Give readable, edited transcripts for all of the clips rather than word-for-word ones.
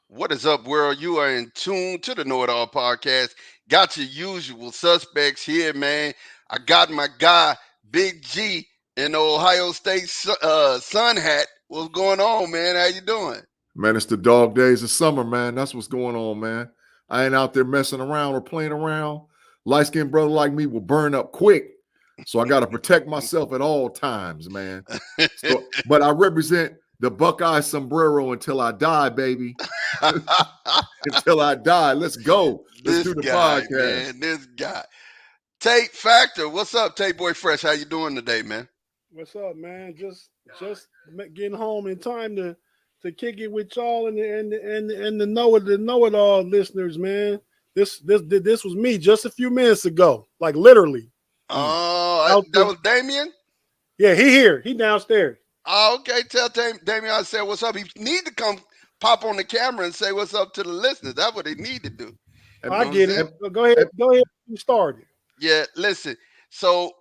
What is up, world? You are in tune to the Know It All podcast. Got your usual suspects here, man. I got my guy, Big G, in the Ohio State Sun hat. What's going on, man? How you doing? Man, it's the dog days of summer, man. That's what's going on, man. I ain't out there messing around or playing around. Light-skinned brother like me will burn up quick. So I got to protect myself at all times, man. But I represent the Buckeye sombrero until I die, baby. Until I die. Let's go. Let's This do the guy, podcast. man. This guy. Tate Factor. What's up, Tate Boy Fresh? How you doing today, man? What's up, man? Just getting home in time to kick it with y'all and the know it all listeners, man. This was me just a few minutes ago, like literally. Oh, that was Damien? Yeah, he here. He downstairs. Oh, okay. Tell Damien I said what's up. He need to come pop on the camera and say what's up to the listeners. That's what he need to do. I get it. Go ahead. You started. Yeah, listen. So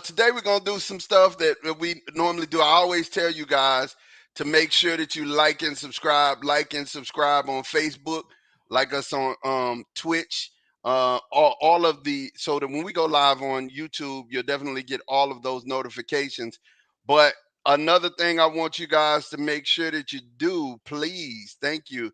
today we're gonna do some stuff that we normally do. I always tell you guys to make sure that you like and subscribe on Facebook, like us on Twitch, all of the so that when we go live on YouTube, you'll definitely get all of those notifications. But another thing I want you guys to make sure that you do, please, thank you,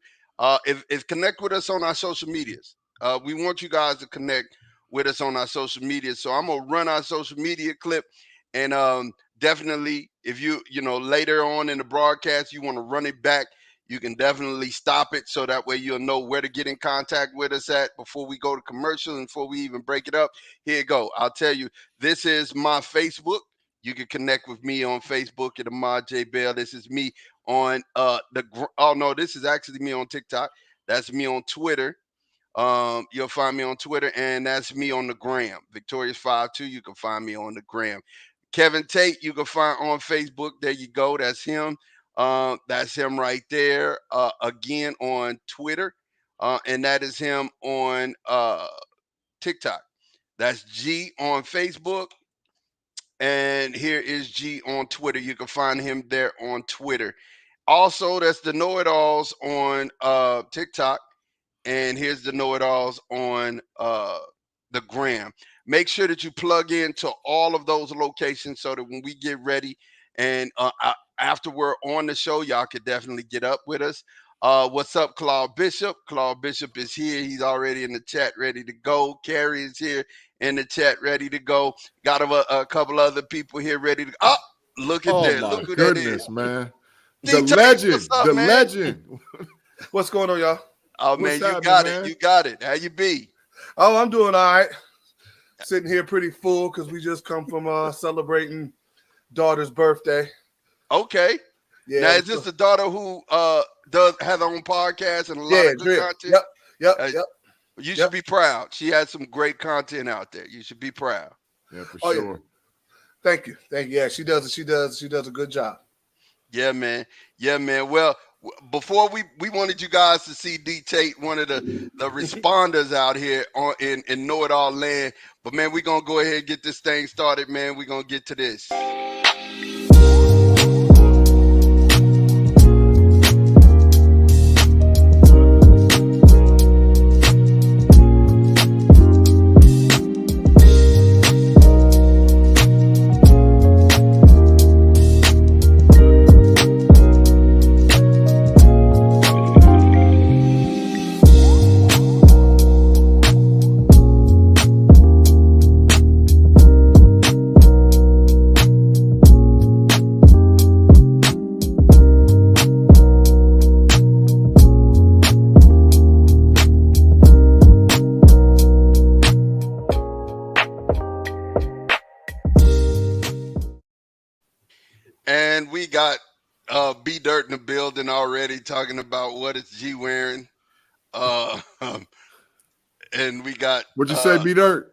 if connect with us on our social medias. We want you guys to connect with us on our social media. So I'm gonna run our social media clip, and definitely if you know later on in the broadcast you want to run it back, you can definitely stop it so that way you'll know where to get in contact with us at before we go to commercial and before we even break it up. Here you go. I'll tell you, this is my Facebook. You can connect with me on Facebook at Ahmad J Bell. This is me on oh no, this is actually me on TikTok. That's me on Twitter. You'll find me on Twitter, and that's me on the gram. Victorious52, you can find me on the gram. Kevin Tate, you can find on Facebook. There you go. That's him. That's him right there. Again on Twitter. And that is him on TikTok. That's G on Facebook. And here is G on Twitter. You can find him there on Twitter. Also, that's the Know It Alls on TikTok. And here's the know-it-alls on the gram. Make sure that you plug into all of those locations so that when we get ready and after we're on the show, y'all could definitely get up with us. What's up, Claude Bishop? Claude Bishop is here. He's already in the chat, ready to go. Carrie is here in the chat, ready to go. Got a couple other people here ready to go. Oh, look at that. My Look who goodness, that is. man. The legend. Up, the man? legend. What's going on, y'all? Oh, man, you got it. You got it. How you be? Oh, I'm doing all right. Sitting here pretty full because we just come from celebrating daughter's birthday. Okay. Yeah. Now, is this the daughter who does have her own podcast and a lot of good content? Yep. You should be proud. She has some great content out there. You should be proud. Yeah, for sure. Yeah. Thank you. Yeah, she does a good job. Yeah, man. Well, before we wanted you guys to see D Tate, one of the responders out here in Know It All land. But man, we're gonna go ahead and get this thing started, man. We're gonna get to this. And we got B Dirt in the building already talking about what is G wearing. And we got What'd you say, B Dirt?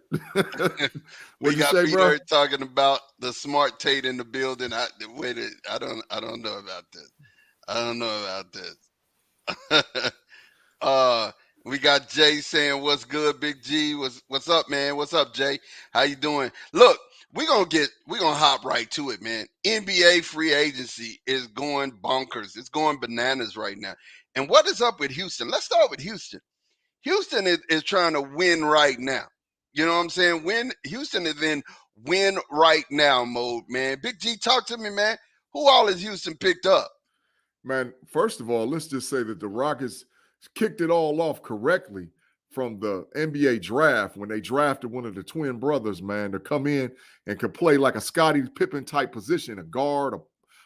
we got say, B bro? Dirt talking about the smart Tate in the building. I don't know about this. I don't know about this. We got Jay saying what's good, Big G. What's up, man? What's up, Jay? How you doing? Look, we're gonna hop right to it, man. NBA free agency is going bonkers. It's going bananas right now. And what is up with Houston? Let's start with Houston. Houston is trying to win right now. You know what I'm saying? Houston is in win right now mode, man. Big G, talk to me, man. Who all has Houston picked up? Man, first of all, let's just say that the Rockets kicked it all off correctly from the NBA draft when they drafted one of the twin brothers, man, to come in and could play like a Scottie Pippen type position, a guard,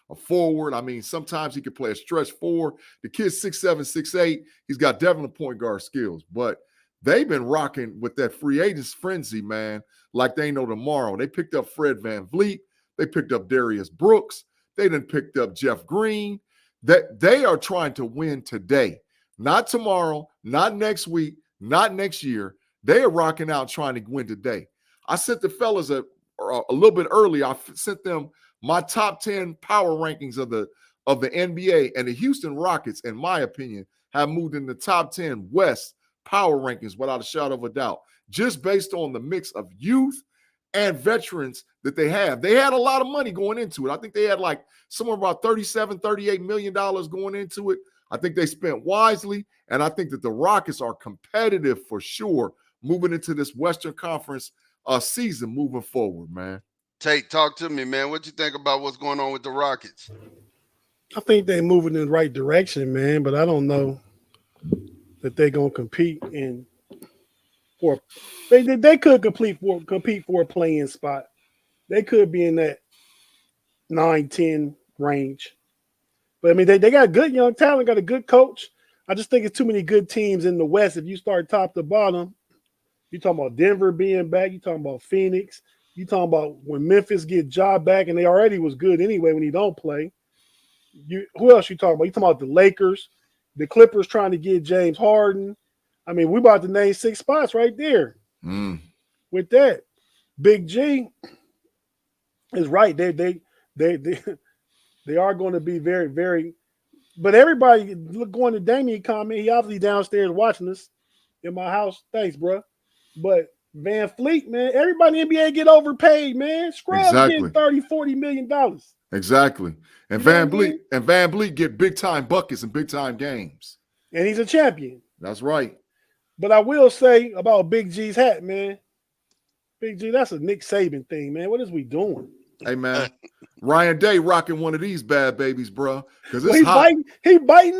a forward. I mean, sometimes he could play a stretch four. The kid's 6'7", 6'8". He's got definitely point guard skills, but they've been rocking with that free agents frenzy, man, like they know tomorrow. They picked up Fred VanVleet. They picked up Darius Brooks. They done picked up Jeff Green. That they are trying to win today, not tomorrow, not next week, not next year. They are rocking out trying to win today. I sent the fellas a little bit early. I sent them my top 10 power rankings of the NBA, and the Houston Rockets, in my opinion, have moved in the top 10 West power rankings without a shadow of a doubt, just based on the mix of youth and veterans that they have. They had a lot of money going into it. I think they had like somewhere about $38 million going into it. I think they spent wisely, and I think that the Rockets are competitive for sure moving into this Western Conference season moving forward, man. Tate, talk to me, man. What you think about what's going on with the Rockets? I think they're moving in the right direction, man, but I don't know that they're gonna compete for. They could compete for a playing spot. They could be in that 9-10 range. But I mean, they got good young talent, got a good coach. I just think it's too many good teams in the West. If you start top to bottom, you're talking about Denver being back, you're talking about Phoenix, you're talking about when Memphis get Ja back, and they already was good anyway when he don't play. Who else you talking about? You talking about the Lakers, the Clippers trying to get James Harden. I mean, we about to name 6 spots right there. With that, Big G is right. They are going to be very, very. But everybody going to Damian comment. He obviously downstairs watching us in my house. Thanks, bro. But Van Fleet, man, everybody in the NBA get overpaid, man. Scrubs getting $30-40 million. Exactly. And Van Vliet get big time buckets and big time games. And he's a champion. That's right. But I will say about Big G's hat, man. Big G, that's a Nick Saban thing, man. What is we doing? Hey, man. Ryan Day rocking one of these bad babies, bro. Because he biting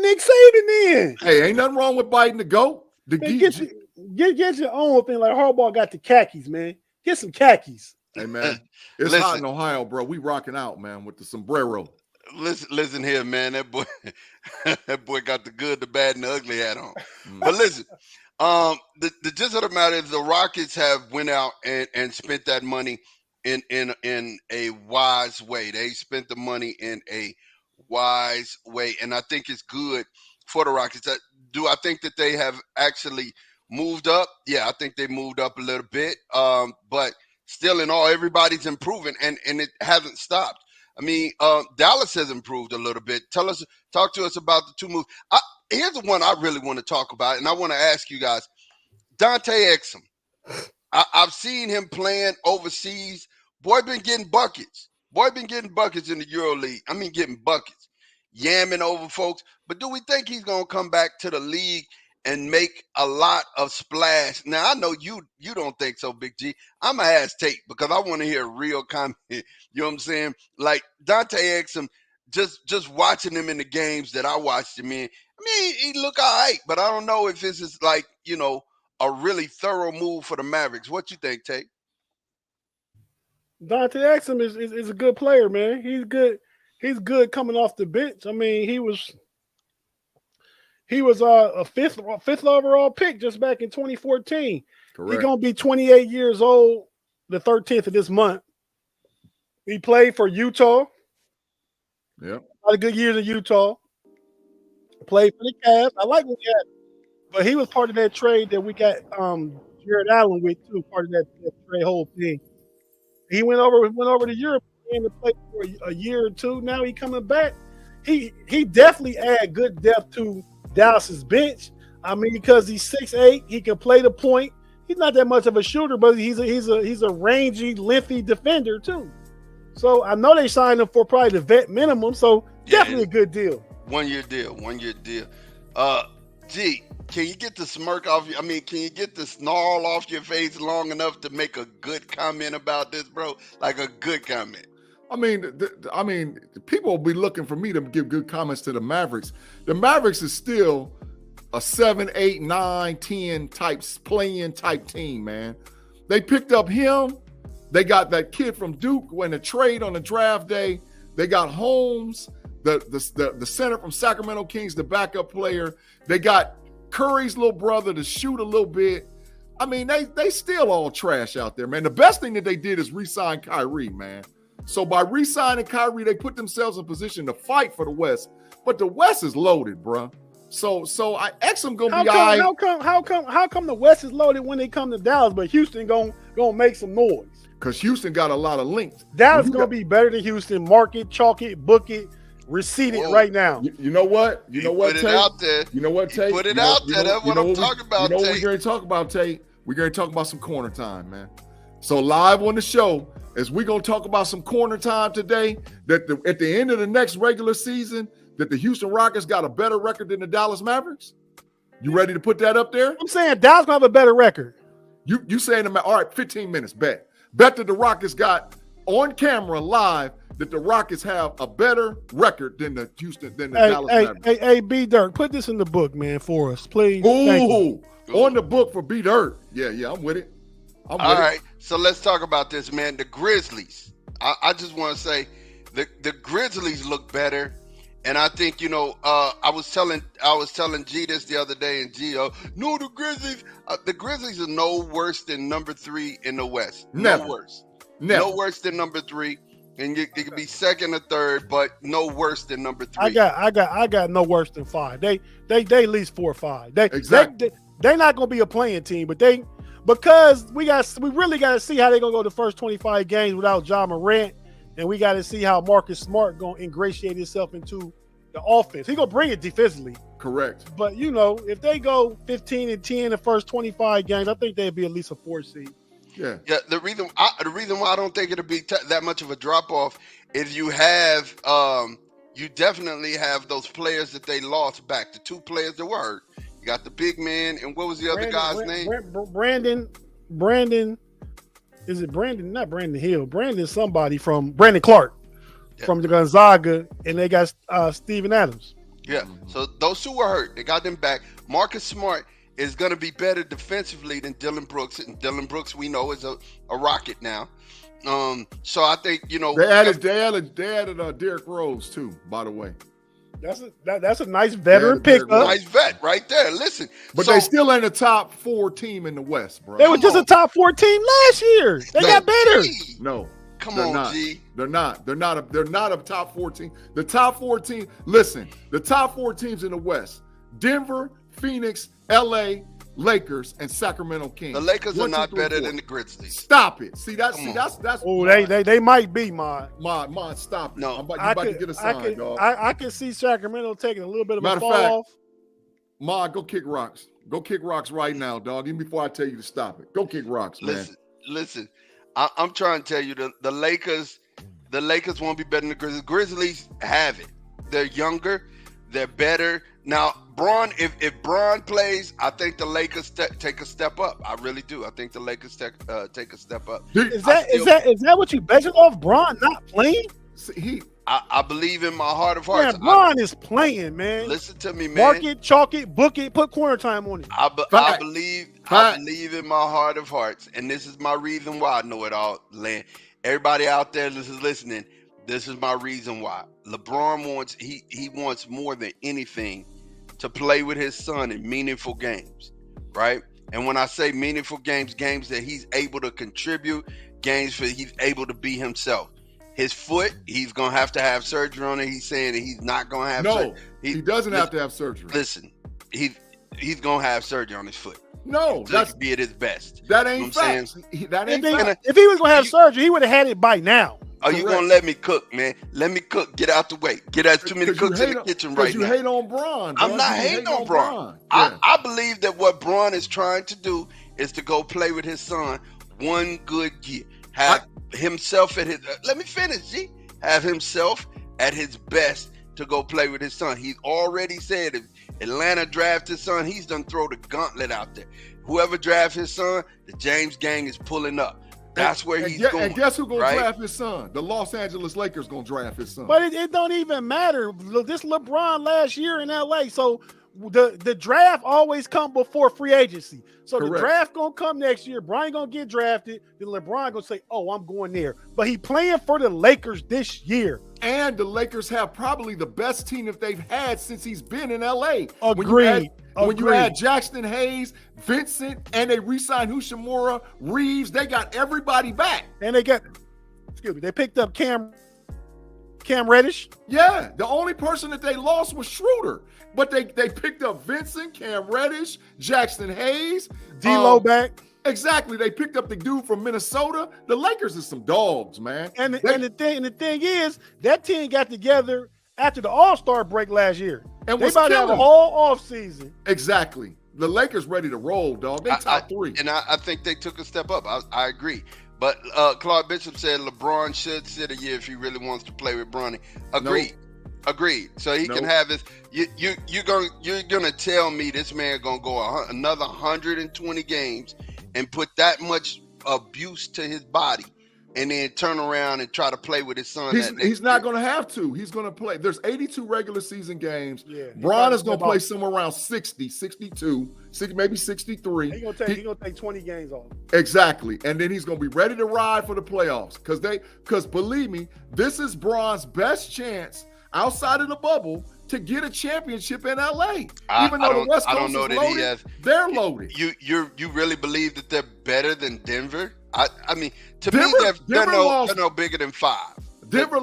Nick Saban in. Hey, ain't nothing wrong with biting the goat. Get your own thing. Like Harbaugh got the khakis, man. Get some khakis. Hey, man. It's hot in Ohio, bro. We rocking out, man, with the sombrero. Listen here, man. That boy got the good, the bad, and the ugly hat on. But listen, the gist of the matter is the Rockets have went out and spent that money in a wise way. They spent the money in a wise way, and I think it's good for the Rockets. Do I think that they have actually moved up? Yeah, I think they moved up a little bit, but still in all, everybody's improving, and it hasn't stopped. I mean, Dallas has improved a little bit. Talk to us about the two moves. Here's the one I really want to talk about, and I want to ask you guys. Dante Exum. I've seen him playing overseas. Boy been getting buckets. Boy been getting buckets in the EuroLeague. I mean, getting buckets. Yamming over folks. But do we think he's going to come back to the league and make a lot of splash? Now, I know you don't think so, Big G. I'm going to ask Tate because I want to hear a real comment. You know what I'm saying? Like, Dante Exum, just watching him in the games that I watched him in, I mean, he look all right, but I don't know if this is like, a really thorough move for the Mavericks. What you think, Tate? Dante Exum is a good player, man. He's good. He's good coming off the bench. I mean, he was a fifth overall pick just back in 2014. Correct. He's gonna be 28 years old the 13th of this month. He played for Utah. Yep. A lot of good years in Utah. Played for the Cavs. I like what he had. But he was part of that trade that we got Jared Allen with too, part of that trade whole thing. He went over to Europe and to play for a year or two. Now he coming back. He definitely add good depth to Dallas's bench. I mean, because he's 6'8", he can play the point. he's not that much of a shooter, but he's a rangy, lengthy defender too. So I know they signed him for probably the vet minimum. So definitely a good deal. 1 year deal. 1 year deal. G, can you get the smirk off? Can you get the snarl off your face long enough to make a good comment about this, bro? Like a good comment. People will be looking for me to give good comments to the Mavericks. The Mavericks is still a 7, 8, 9, 10 types playing type team, man. They picked up him. They got that kid from Duke when the trade on the draft day. They got Holmes, the center from Sacramento Kings, the backup player. They got Curry's little brother to shoot a little bit. They still all trash out there, man. The best thing that they did is re-sign Kyrie, man. So by re-signing Kyrie, they put themselves in position to fight for the West. But the West is loaded, bro. So Exum gonna be all right. How come the West is loaded when they come to Dallas, but Houston gonna make some noise? Because Houston got a lot of links. Dallas gonna be better than Houston. Mark it, chalk it, book it, receipt it right now. You know what? You know what, Put Tate? it out there. You know what, Tate? Put it out there. That's what I'm talking about, You know what Tate. we're going to talk about, Tate? We're going to talk about some corner time, man. So live on the show, as we're going to talk about some corner time today, that at the end of the next regular season, that the Houston Rockets got a better record than the Dallas Mavericks? You ready to put that up there? I'm saying Dallas gonna have a better record. You saying, all right, 15 minutes, bet that the Rockets got on camera live that the Rockets have a better record than the Dallas Mavericks. Hey, B Dirk, put this in the book, man, for us, please. Ooh, on the book for B Dirk. Yeah, I'm with it. All right, so let's talk about this, man. The Grizzlies. I just want to say the Grizzlies look better. And I think, I was telling G this the other day, and G, no, the Grizzlies are no worse than number 3 in the West. Never. No worse. Never. No worse than number 3. And it could be second or third, but no worse than number 3. I got no worse than 5. They at least 4 or 5. Exactly. They're not gonna be a playing team, but because we really got to see how they're gonna go the first 25 games without Ja Morant. And we got to see how Marcus Smart going to ingratiate himself into the offense. He going to bring it defensively. Correct. But, if they go 15-10 the first 25 games, I think they'd be at least a 4 seed. Yeah. Yeah. The reason why I don't think it'll be that much of a drop off is you definitely have those players that they lost back. The 2 players that were hurt. You got the big man, and what was the other guy's name? Brandon. Is it Brandon? Not Brandon Hill. Brandon somebody from Brandon Clark from the Gonzaga, and they got Steven Adams. Yeah. So those 2 were hurt. They got them back. Marcus Smart is going to be better defensively than Dillon Brooks, and Dillon Brooks we know is a Rocket now. So I think they added Derrick Rose too. By the way, that's a nice veteran pickup. Nice vet right there. Listen, but they still ain't a top 4 team in the West, bro. They were just a top 4 team last year. They got better. No, come on, G. They're not a top 4 team. The top 4 team. Listen, the top 4 teams in the West: Denver, Phoenix, LA, Lakers, and Sacramento Kings. The Lakers are not better than the Grizzlies. Stop it. That's. Oh, they might be, Mod. Stop it. No, you about to get a sign, dog. I can see Sacramento taking a little bit of Matter a fall off. Mod, go kick rocks. Go kick rocks right now, dog. Even before I tell you to stop it. Go kick rocks, man. Listen. I'm trying to tell you the Lakers won't be better than the Grizzlies. Grizzlies have it. They're younger. They're better. Now, Braun, if Braun plays, I think the Lakers take a step up. I really do. I think the Lakers take a step up. Is that what you bet off? Braun not playing? I believe in my heart of hearts. Man, Braun is playing, man. Listen to me, man. Mark it, chalk it, book it, put corner time on it. I believe in my heart of hearts, and this is my reason why I know it all. Everybody out there that is listening, this is my reason why. LeBron wants more than anything to play with his son in meaningful games, right? And when I say meaningful games that he's able to contribute, games where he's able to be himself. His foot, he's going to have surgery on it. He's saying that he's not going to have surgery. No, he doesn't have to have surgery. Listen, he's going to have surgery on his foot. No, that's be at his best. That ain't facts. If he was going to have surgery, he would have had it by now. Are you gonna let me cook, man? Let me cook. Get out the way. There's too many cooks in the kitchen right now. You hate on Braun. Bro. I'm not hating on Braun. Yeah. I believe that what Braun is trying to do is to go play with his son one good year. Have himself at his. Let me finish, G. Have himself at his best to go play with his son. He's already said if Atlanta draft his son, he's done throw the gauntlet out there. Whoever draft his son, the James gang is pulling up. That's where he's going. And guess who's going to draft his son? The Los Angeles Lakers going to draft his son. But it don't even matter. This LeBron last year in LA. So the draft always come before free agency. So the draft going to come next year. Brian going to get drafted. Then LeBron going to say, oh, I'm going there. But he playing for the Lakers this year. And the Lakers have probably the best team that they've had since he's been in LA. Agreed. When you add Jackson Hayes, Vincent, and they re-signed Hachimura, Reeves, they got everybody back. And they picked up Cam Reddish. Yeah, the only person that they lost was Schroeder. But they picked up Vincent, Cam Reddish, Jackson Hayes. D-Lo back. Exactly. They picked up the dude from Minnesota. The Lakers is some dogs, man. And the thing is, that team got together after the All-Star break last year. And they about to have a whole offseason. Exactly. The Lakers ready to roll, dog. They top three. And I think they took a step up. I agree. But Claude Bishop said LeBron should sit a year if he really wants to play with Bronny. Agreed. Nope. Agreed. So he can have his. You're gonna tell me this man gonna go another 120 games and put that much abuse to his body, and then turn around and try to play with his son. He's not going to have to. He's going to play. There's 82 regular season games. Yeah, Bron is going to play somewhere around 60, 62, maybe 63. He's going to take 20 games off. Exactly. And then he's going to be ready to ride for the playoffs. Because believe me, this is Bron's best chance outside of the bubble to get a championship in LA. Even though the West Coast is loaded, they're loaded. You really believe that they're better than Denver? I mean, to me, they're no bigger than 5. Denver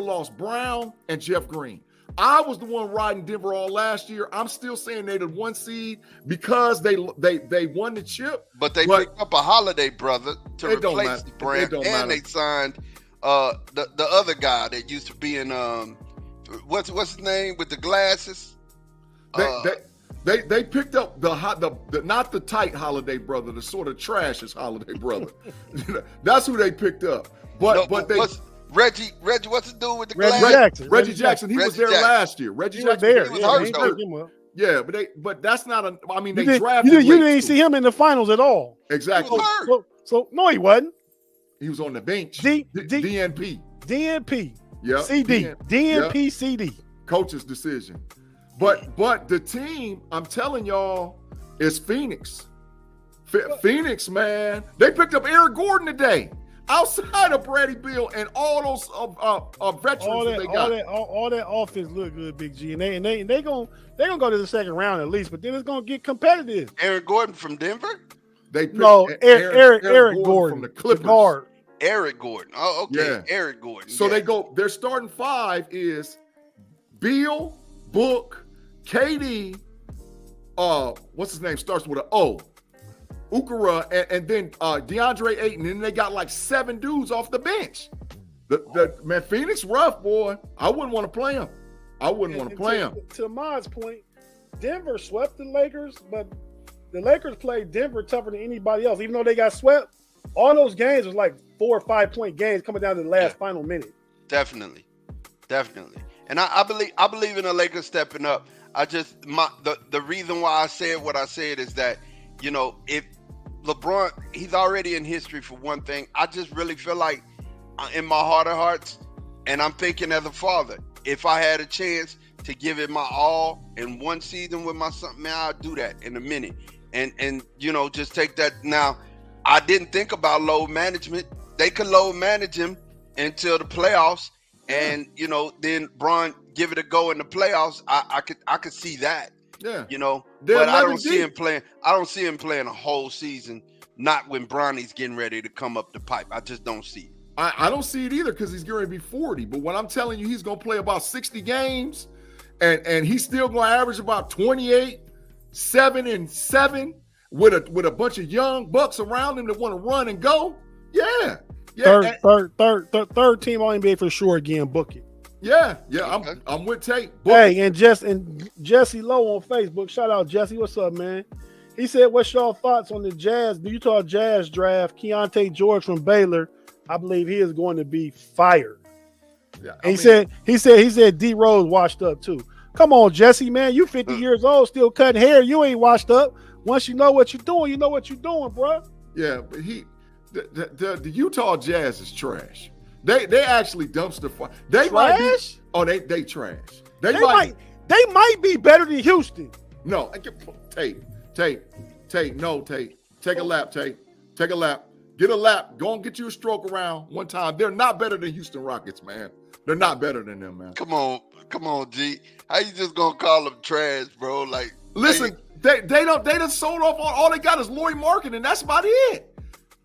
lost Brown and Jeff Green. I was the one riding Denver all last year. I'm still saying they're the 1 seed because they won the chip. But they picked up a Holiday brother to replace Brown, and they signed the other guy that used to be in what's his name with the glasses. They picked up the not the tight Holiday brother, the sort of trashish Holiday brother. That's who they picked up. But Reggie, what's the dude with the glasses? Reggie Jackson. He was there last year. Reggie Jackson. There. He was hurt. Yeah, but that's not a. I mean, they drafted. You didn't see him in the finals at all. Exactly. So no, he wasn't. He was on the bench. DNP. Yeah. CD. DNP. CD. Coach's decision. But the team, I'm telling y'all, is Phoenix. Phoenix, man. They picked up Eric Gordon today. Outside of Bradley Beal and all those veterans they got. All that offense look good, Big G. And they gonna go to the second round at least, but then it's gonna get competitive. Eric Gordon from Denver? Eric Gordon from the Clippers. Eric Gordon. Oh, okay. Yeah. Eric Gordon. So their starting 5 is Beal, Book, KD, what's his name? Starts with an O. Ukara, and then DeAndre Ayton, and they got like 7 dudes off the bench. Man, Phoenix rough, boy. I wouldn't want to play him. To Ahmad's point, Denver swept the Lakers, but the Lakers played Denver tougher than anybody else. Even though they got swept, all those games was like 4 or 5 point games coming down to the last final minute. Definitely. And I believe in the Lakers stepping up. The reason why I said what I said is that, if LeBron, he's already in history for one thing. I just really feel like in my heart of hearts, and I'm thinking as a father, if I had a chance to give it my all in one season with my son, man, I'll do that in a minute. And just take that. Now, I didn't think about load management. They could load manage him until the playoffs. And then Bron give it a go in the playoffs. I could see that. Yeah. But I don't see him playing. I don't see him playing a whole season. Not when Bronny's getting ready to come up the pipe. I just don't see it. I don't see it either because he's going to be 40. But when I'm telling you, he's going to play about 60 games, and he's still going to average about 28, 7 and 7 with a bunch of young bucks around him that want to run and go. Yeah. Yeah, Third team all NBA for sure again. Book it. yeah. Okay. I'm with Tate. Hey, and Jesse Lowe on Facebook. Shout out Jesse. What's up, man? He said, "What's your thoughts on the Utah Jazz draft? Keontae George from Baylor. I believe he is going to be fired." Yeah, And he said D Rose washed up too. Come on, Jesse, man. You 50 years old, still cutting hair. You ain't washed up. Once you know what you're doing, you know what you're doing, bro. yeah, but the Utah Jazz is trash. They actually dumpster fire. They might be. Trash? Oh, they trash. They might be better than Houston. No, Tate. No, Tate. Take a lap, Tate. Take a lap. Get a lap. Go and get you a stroke around one time. They're not better than Houston Rockets, man. They're not better than them, man. Come on, G. How you just gonna call them trash, bro? Like, Listen, they done sold off all they got is Laurie Marketing, and that's about it.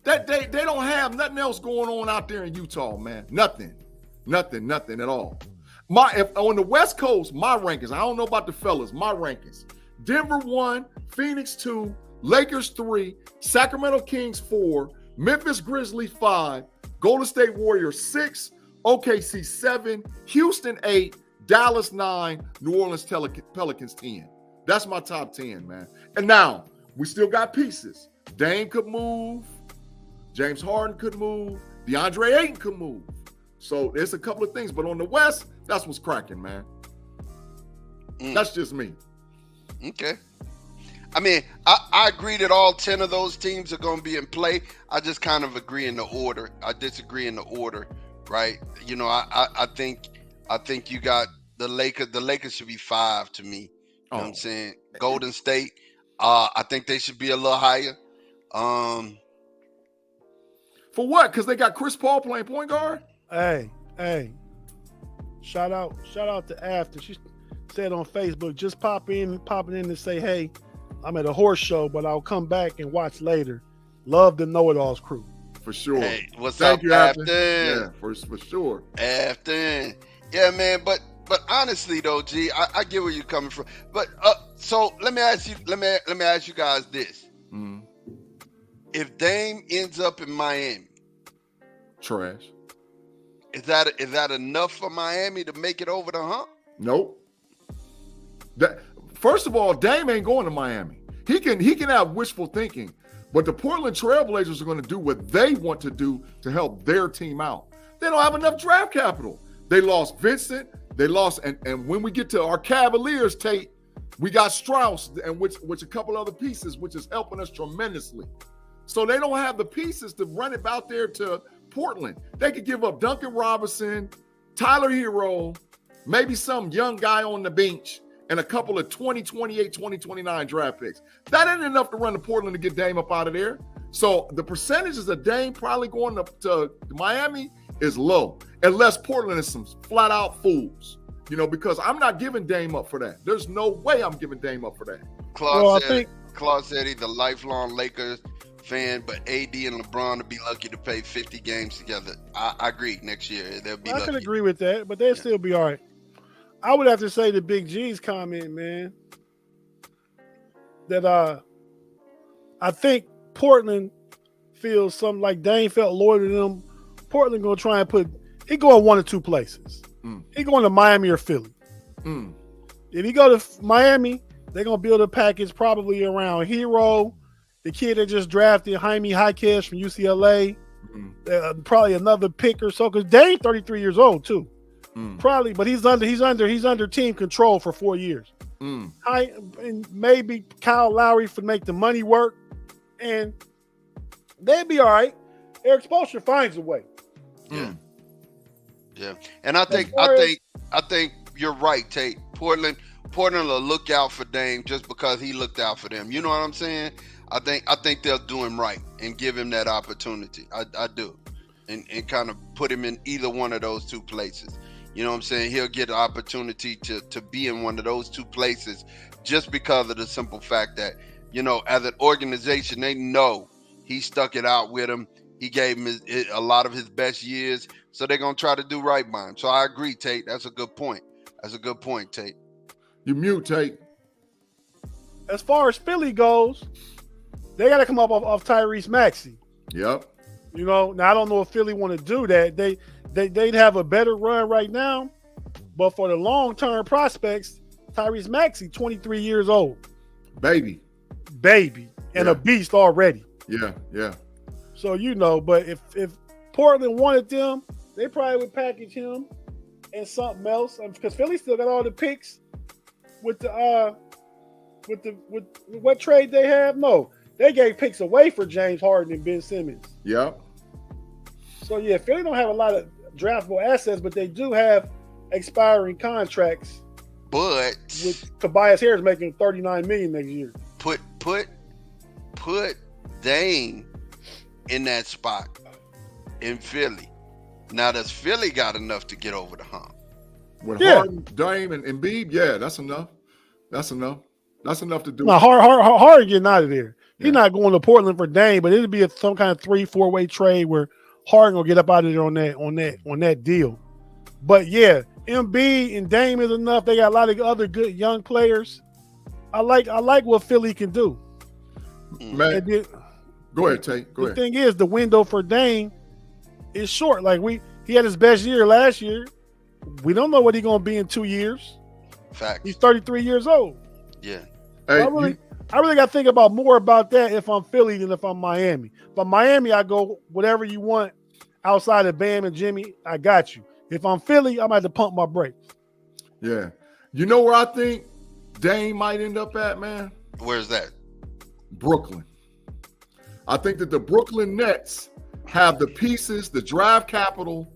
That they don't have nothing else going on out there in Utah, man. Nothing at all. If on the West Coast, my rankings. I don't know about the fellas. My rankings: Denver 1, Phoenix 2, Lakers 3, Sacramento Kings 4, Memphis Grizzlies 5, Golden State Warriors 6, OKC 7, Houston 8, Dallas 9, New Orleans Pelicans 10. That's my top 10, man. And now we still got pieces. Dame could move. James Harden could move. DeAndre Ayton could move. So there's a couple of things. But on the West, that's what's cracking, man. That's just me. Okay. I mean, I agree that all 10 of those teams are going to be in play. I just kind of agree in the order. I disagree in the order, right? You know, I think you got the Lakers. The Lakers should be 5 to me. You know what I'm saying? Golden State, I think they should be a little higher. For what? Because they got Chris Paul playing point guard? Hey. Shout out to After. She said on Facebook, just popping in to say, hey, I'm at a horse show, but I'll come back and watch later. Love the KnoItAllZ crew. For sure. Hey, what's Thank up, you, Afton? Yeah, for sure. Afton. Yeah, man, but honestly though, G, I get where you're coming from. But so let me ask you guys this. Mm. If Dame ends up in Miami, Trash. is that enough for Miami to make it over the hump? Nope. First of all, Dame ain't going to Miami. He can have wishful thinking, but the Portland Trailblazers are going to do what they want to do to help their team out. They don't have enough draft capital. They lost Vincent. They lost, and when we get to our Cavaliers, Tate, we got Strauss, and which a couple other pieces, which is helping us tremendously. So they don't have the pieces to run it out there to Portland. They could give up Duncan Robinson, Tyler Hero, maybe some young guy on the bench, and a couple of 2028, 2029 draft picks. That ain't enough to run to Portland to get Dame up out of there. So the percentages of Dame probably going to Miami is low, unless Portland is some flat out fools, because I'm not giving Dame up for that. There's no way I'm giving Dame up for that. Claude said he's a lifelong Lakers fan, but AD and LeBron would be lucky to play 50 games together. I agree. Next year they'll be lucky. I can agree with that, but they'll still be all right. I would have to say the Big G's comment, man, that I think Portland feels something like Dame felt loyal to them. Portland gonna try and he going one or two places. He going to Miami or Philly. If he go to Miami, they're gonna build a package probably around Hero, the kid that just drafted Jaime Jaquez from UCLA, probably another pick or so. Because Dame 33 years old too, probably, but he's under team control for 4 years. And maybe Kyle Lowry for make the money work, and they'd be all right. Eric Spoelstra finds a way. Yeah, and I think you're right, Tate. Portland will look out for Dame just because he looked out for them. You know what I'm saying? I think they'll do him right and give him that opportunity. I do, and kind of put him in either one of those two places. You know what I'm saying? He'll get an opportunity to be in one of those two places just because of the simple fact that, as an organization, they know he stuck it out with him. He gave him a lot of his best years, so they're going to try to do right by him. So I agree, Tate. That's a good point. Tate. You mute, Tate. As far as Philly goes, they got to come up off Tyrese Maxey. Yep. You know, now I don't know if Philly want to do that. They'd have a better run right now, but for the long term prospects, Tyrese Maxey, 23 years old, baby, and a beast already. Yeah. So you know, but if Portland wanted them, they probably would package him and something else because Philly still got all the picks with the with what trade they have. No, they gave picks away for James Harden and Ben Simmons. Yep. So yeah, Philly don't have a lot of draftable assets, but they do have expiring contracts. But with Tobias Harris making $39 million next year. Put Dame in that spot in Philly. Now does Philly got enough to get over the hump? With Harden, Dame, and Embiid, yeah, that's enough. That's enough to do. No, Harden getting out of there. He's not going to Portland for Dame, but it'll be some kind of 3-4 way trade where Harden will get up out of there on that deal. But yeah, Embiid and Dame is enough. They got a lot of other good young players. I like what Philly can do. Man, go ahead, Tate. Go ahead. The thing is, the window for Dame is short. Like he had his best year last year. We don't know what he's going to be in 2 years. Fact. He's 33 years old. Yeah. Hey, I really got to think about more about that if I'm Philly than if I'm Miami. But Miami, I go whatever you want outside of Bam and Jimmy. I got you. If I'm Philly, I might have to pump my brakes. Yeah. You know where I think Dame might end up at, man? Where's that? Brooklyn. I think that the Brooklyn Nets have the pieces, the draft capital,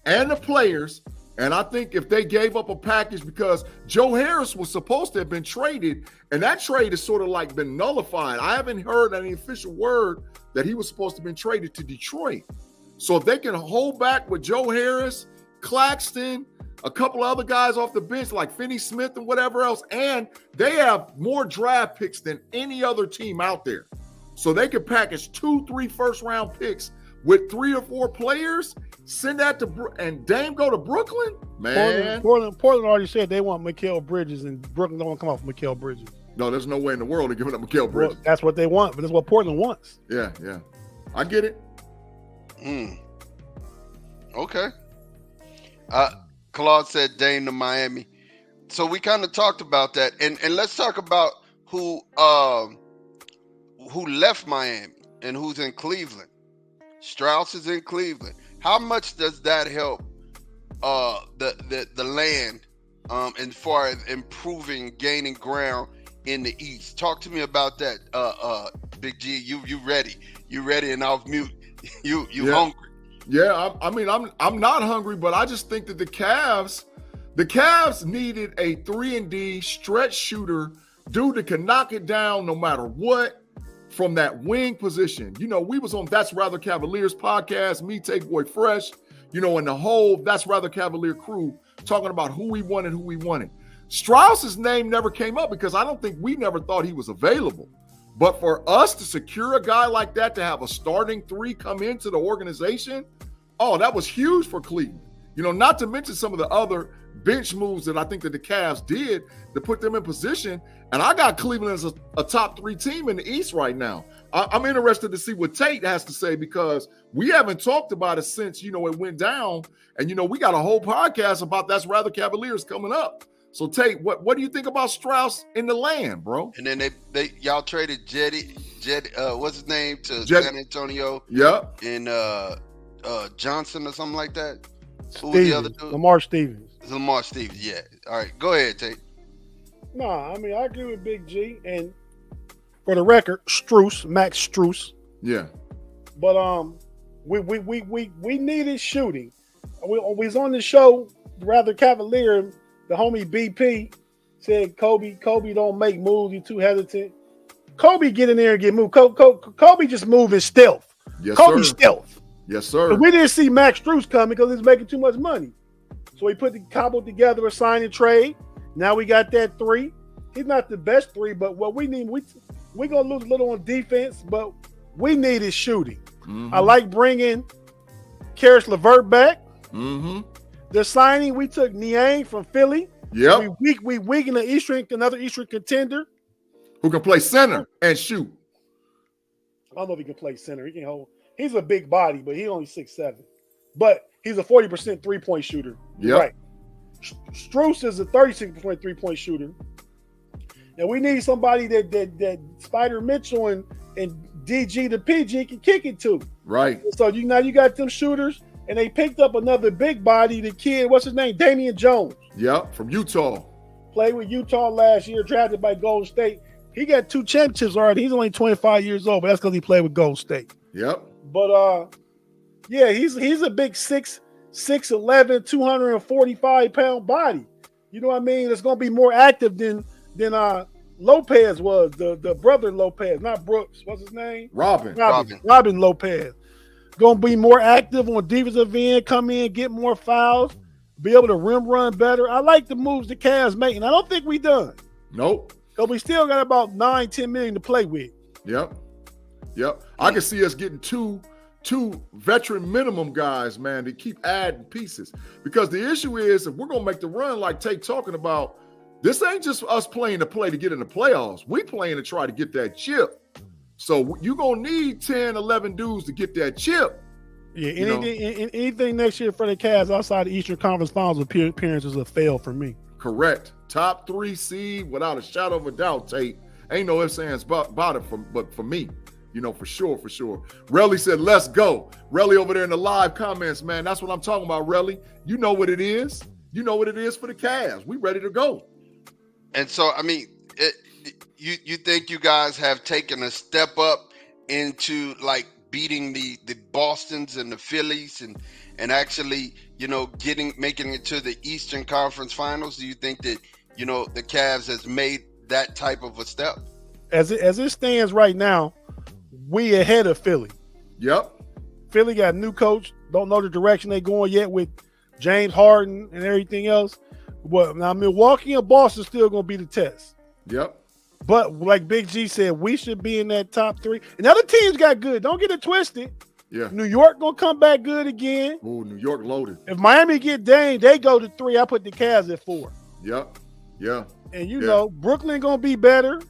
and the players. And I think if they gave up a package, because Joe Harris was supposed to have been traded, and that trade has sort of like been nullified. I haven't heard any official word that he was supposed to have been traded to Detroit. So if they can hold back with Joe Harris, Claxton, a couple of other guys off the bench like Finney Smith and whatever else, and they have more draft picks than any other team out there. So they could package 2-3 first-round picks with 3 or 4 players, send that to and Dame go to Brooklyn, man. Portland already said they want Mikal Bridges, and Brooklyn don't want to come off Mikal Bridges. No, there's no way in the world they're giving up Mikal Bridges. Well, that's what they want, but that's what Portland wants. Yeah. I get it. Okay. Claude said Dame to Miami. So we kind of talked about that. And let's talk about who left Miami and who's in Cleveland. Strauss is in Cleveland. How much does that help the land as far as improving, gaining ground in the East? Talk to me about that, Big G. You ready? You ready and off mute? You hungry? Yeah, I mean, I'm not hungry, but I just think that the Cavs needed a 3-and-D stretch shooter, dude that can knock it down no matter what from that wing position. You know, we was on That's Rather Cavaliers podcast, me, Take Boy Fresh, you know, and the whole That's Rather Cavalier crew talking about who we wanted. Strauss's name never came up because I don't think we never thought he was available. But for us to secure a guy like that, to have a starting 3 come into the organization, that was huge for Cleveland. You know, not to mention some of the other bench moves that I think that the Cavs did to put them in position. And I got Cleveland as a top 3 team in the East right now. I'm interested to see what Tate has to say because we haven't talked about it since, you know, it went down. And, you know, we got a whole podcast about That's Rather Cavaliers coming up. So Tate, what do you think about Strauss in the land, bro? And then y'all traded Jed, what's his name, to San Antonio? Yep. And Johnson or something like that. Who was the other dude? Lamar Stevens, yeah. All right, go ahead, Tate. I mean, I agree with Big G. And for the record, Max Strus. Yeah. But we needed shooting. We was on the show, Rather Cavalier. The homie BP said Kobe don't make moves. He's too hesitant. Kobe get in there and get moved. Kobe just move in stealth. Yes, Kobe sir. stealth. Yes, sir. But we didn't see Max Strus coming because he's making too much money. So he cobbled together a sign and trade. Now we got that 3. He's not the best 3, but what we need, we're going to lose a little on defense, but we need is shooting. Mm-hmm. I like bringing Karis LeVert back. Mm-hmm. The signing, we took Niang from Philly. Yep. We weakened another Eastern contender. Who can play center and shoot. I don't know if he can play center. He He's a big body, but he only 6'7". But he's a 40% 3-point shooter. Yep. Right. Strus is a 36% 3-point shooter. And we need somebody that Spider Mitchell and DG to PG can kick it to. Right. So you got them shooters, and they picked up another big body, the kid, what's his name? Damian Jones. Yep, from Utah. Played with Utah last year, drafted by Golden State. He got 2 championships already. He's only 25 years old, but that's because he played with Golden State. Yep. But yeah, he's a big 6'11", 245-pound body. You know what I mean? It's gonna be more active than Lopez was, the brother Lopez, not Brooks. What's his name? Robin Lopez. Gonna be more active on defensive end, come in, get more fouls, be able to rim run better. I like the moves the Cavs making. I don't think we done. Nope. Because we still got about 9-10 million to play with. Yep. I can see us getting two veteran minimum guys, man, to keep adding pieces. Because the issue is, if we're gonna make the run like Tate talking about, this ain't just us playing to play to get in the playoffs. We playing to try to get that chip. So you're going to need 10, 11 dudes to get that chip. Yeah, anything next year for the Cavs outside the Eastern Conference Finals appearances will fail for me. Correct. Top 3 seed without a shadow of a doubt, Tate. Ain't no ifs, ands about it, but for me, for sure. Relly said, let's go. Relly over there in the live comments, man. That's what I'm talking about, Relly. You know what it is. You know what it is for the Cavs. We ready to go. And so, I mean, you think you guys have taken a step up into like beating the Bostons and the Phillies and actually, making it to the Eastern Conference Finals? Do you think that, the Cavs has made that type of a step? As it stands right now, we ahead of Philly. Yep. Philly got a new coach. Don't know the direction they're going yet with James Harden and everything else. Well, now Milwaukee and Boston still going to be the test. Yep. But like Big G said, we should be in that top 3. And other teams got good. Don't get it twisted. Yeah. New York going to come back good again. Ooh, New York loaded. If Miami get Dame, they go to 3. I put the Cavs at 4. Yep. Yeah. And Brooklyn going to be better.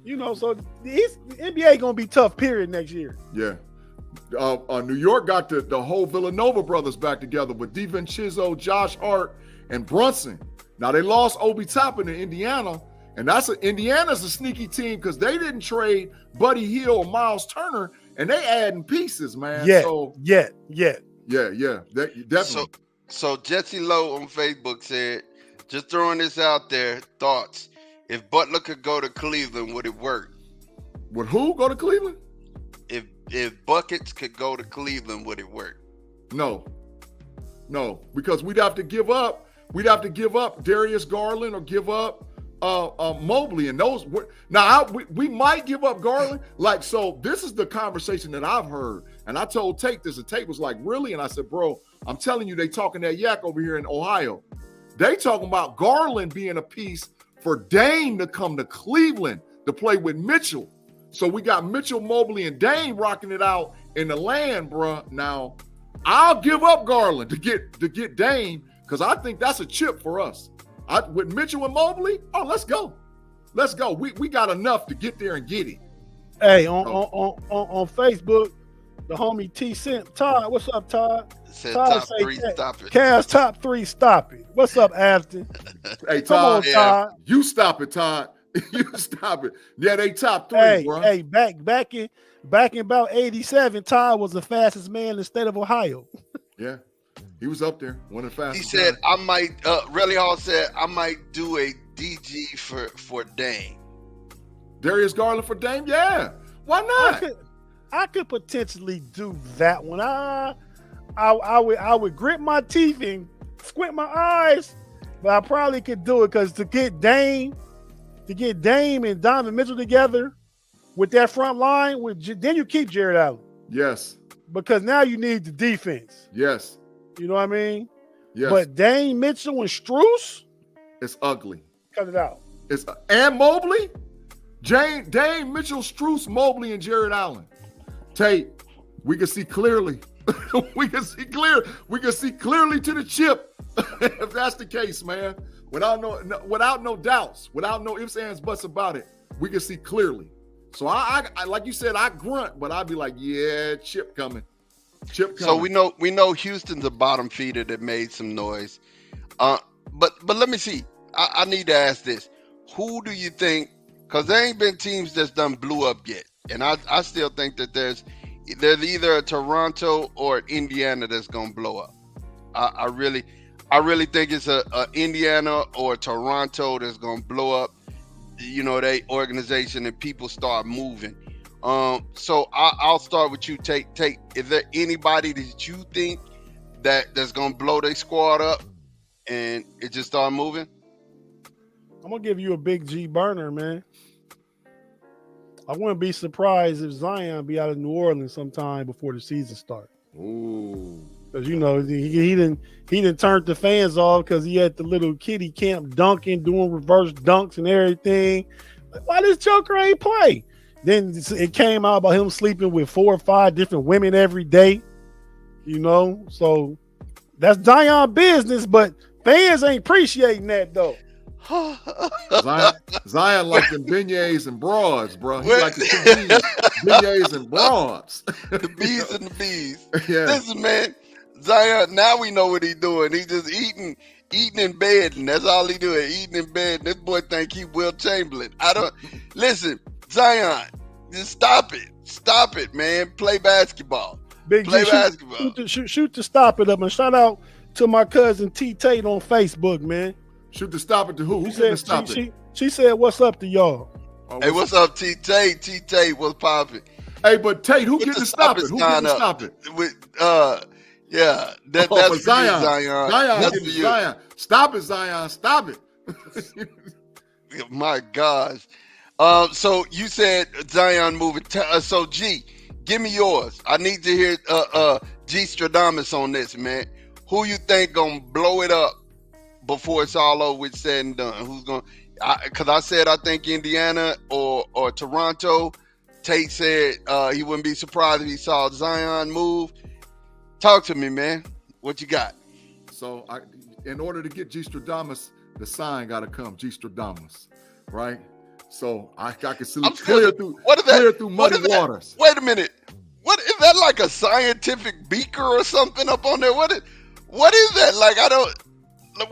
So the NBA going to be tough, period, next year. Yeah. New York got the whole Villanova brothers back together with DiVincenzo, Josh Hart, and Brunson. Now they lost Obi Toppin to Indiana, and Indiana's a sneaky team because they didn't trade Buddy Hield or Miles Turner, and they adding pieces, man. Yeah. Yeah, definitely. So Jesse Lowe on Facebook said, just throwing this out there, thoughts. If Butler could go to Cleveland, would it work? Would who go to Cleveland? If Buckets could go to Cleveland, would it work? No, because we'd have to give up Darius Garland or give up Mobley, and those. We might give up Garland. So this is the conversation that I've heard, and I told Tate this, and Tate was like, really? And I said, bro, I'm telling you, they talking that yak over here in Ohio. They talking about Garland being a piece for Dame to come to Cleveland to play with Mitchell. So we got Mitchell, Mobley, and Dame rocking it out in the land, bruh. Now, I'll give up Garland to get Dame because I think that's a chip for us. With Mitchell and Mobley, let's go. We got enough to get there and get it. Hey, on Facebook, the homie T sent Todd. What's up, Todd? Said Todd top 3, stop it. Cavs top 3, stop it. What's up, Afton? Hey, Todd. Come on, Todd. You stop it, Todd. You stop it. Yeah, they top 3, bro. Hey, back in about 87, Todd was the fastest man in the state of Ohio. Yeah, he was up there, one of the fastest. He said, guys. I might. Relly Hall said, I might do a DG for Dame. Darius Garland for Dame. Yeah, why not? I could potentially do that one. I would grit my teeth and squint my eyes, but I probably could do it because to get Dame and Donovan Mitchell together with that front line, then you keep Jared Allen. Yes. Because now you need the defense. Yes. You know what I mean? Yes. But Dame, Mitchell, and Strus, it's ugly. cut it out. And Mobley, Dame, Mitchell, Strus, Mobley, and Jared Allen. Tate, we can see clearly. We can see clearly to the chip. If that's the case, man. Without no doubts, without no ifs, ands, buts about it, we can see clearly. So I like you said, I grunt, but I'd be like, yeah, chip coming. Chip So coming. we know Houston's a bottom feeder that made some noise. But let me see. I need to ask this: who do you think? Because there ain't been teams that's done blew up yet, and I still think that there's either a Toronto or an Indiana that's gonna blow up. I really think it's a Indiana or a Toronto that's gonna blow up. They organization and people start moving. So I'll start with you. Take. Is there anybody that you think that's gonna blow their squad up and it just start moving? I'm gonna give you a big G burner, man. I wouldn't be surprised if Zion be out of New Orleans sometime before the season starts. Ooh. Because he didn't turn the fans off because he had the little kiddie camp dunking, doing reverse dunks and everything. Like, why this Joker ain't play? Then it came out about him sleeping with 4 or 5 different women every day. So that's Zion business, but fans ain't appreciating that though. Zion like them beignets and broads, bro. He like the 2 B's, beignets and broads. The bees and the bees. Yeah. Listen, man, Zion. Now we know what he's doing. He just eating in bed, and that's all he doing. Eating in bed. And this boy think he Will Chamberlain. I don't listen, Zion. Just stop it, man. Play basketball. Big Play G, basketball. shoot to stop it up, and shout out to my cousin T Tate on Facebook, man. Shoot to stop it to who? Who She said said stop it? she said, "What's up to y'all?" Oh, Hey, what's up, T Tate? T Tate, what's popping? Hey, but Tate, who Put getting the to stop it? stop Who it getting to sign stop it? With yeah, Oh, that's but for Zion. you, Zion. Zion, That's getting for you. Zion. Stop it, Zion. Stop it. My gosh. So you said Zion moving. So G, give me yours. I need to hear G Stradamus on this, man. Who you think gonna blow it up before it's all over with, said and done? Who's gonna? Because I said I think Indiana or Toronto. Tate said he wouldn't be surprised if he saw Zion move. Talk to me, man. What you got? So, in order to get G Stradamus, the sign got to come. G Stradamus, right? So I can see clear through muddy waters. Wait a minute. What is that, like a scientific beaker or something up on there? What is that? Like, I don't.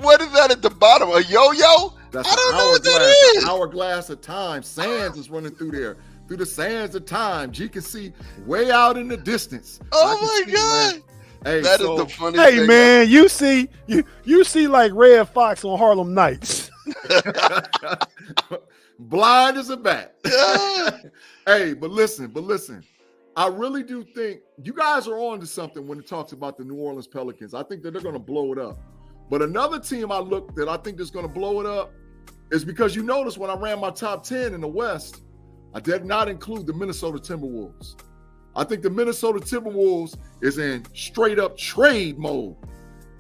What is that at the bottom? A yo-yo? That's I don't know what hourglass. that is. An hourglass of time. Sands is running through there. Through the sands of time. G can see way out in the distance. Oh my God. Man. Hey, That is the funniest Hey thing. man, you see like Red Fox on Harlem Nights. Blind as a bat. Yeah. Hey, but listen. I really do think you guys are on to something when it talks about the New Orleans Pelicans. I think that they're going to blow it up. But another team I look that I think is going to blow it up is because you notice when I ran my top 10 in the West, I did not include the Minnesota Timberwolves. I think the Minnesota Timberwolves is in straight up trade mode.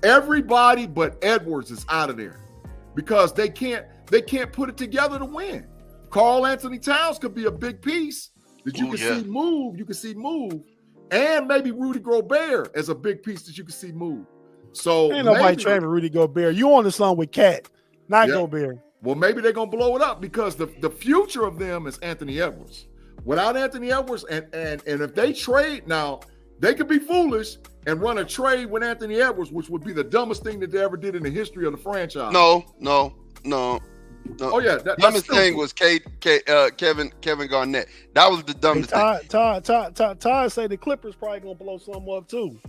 Everybody but Edwards is out of there because they can't put it together to win. Karl Anthony Towns could be a big piece that you see move. You can see move, and maybe Rudy Gobert as a big piece that you can see move. So Ain't nobody trading Rudy Gobert. You on the song with Cat, not Gobert. Well, maybe they're gonna blow it up because the future of them is Anthony Edwards. Without Anthony Edwards, and if they trade now, they could be foolish and run a trade with Anthony Edwards, which would be the dumbest thing that they ever did in the history of the franchise. No. Oh yeah, dumbest thing was Kevin Garnett. That was the dumbest thing. Todd say the Clippers probably gonna blow something up too.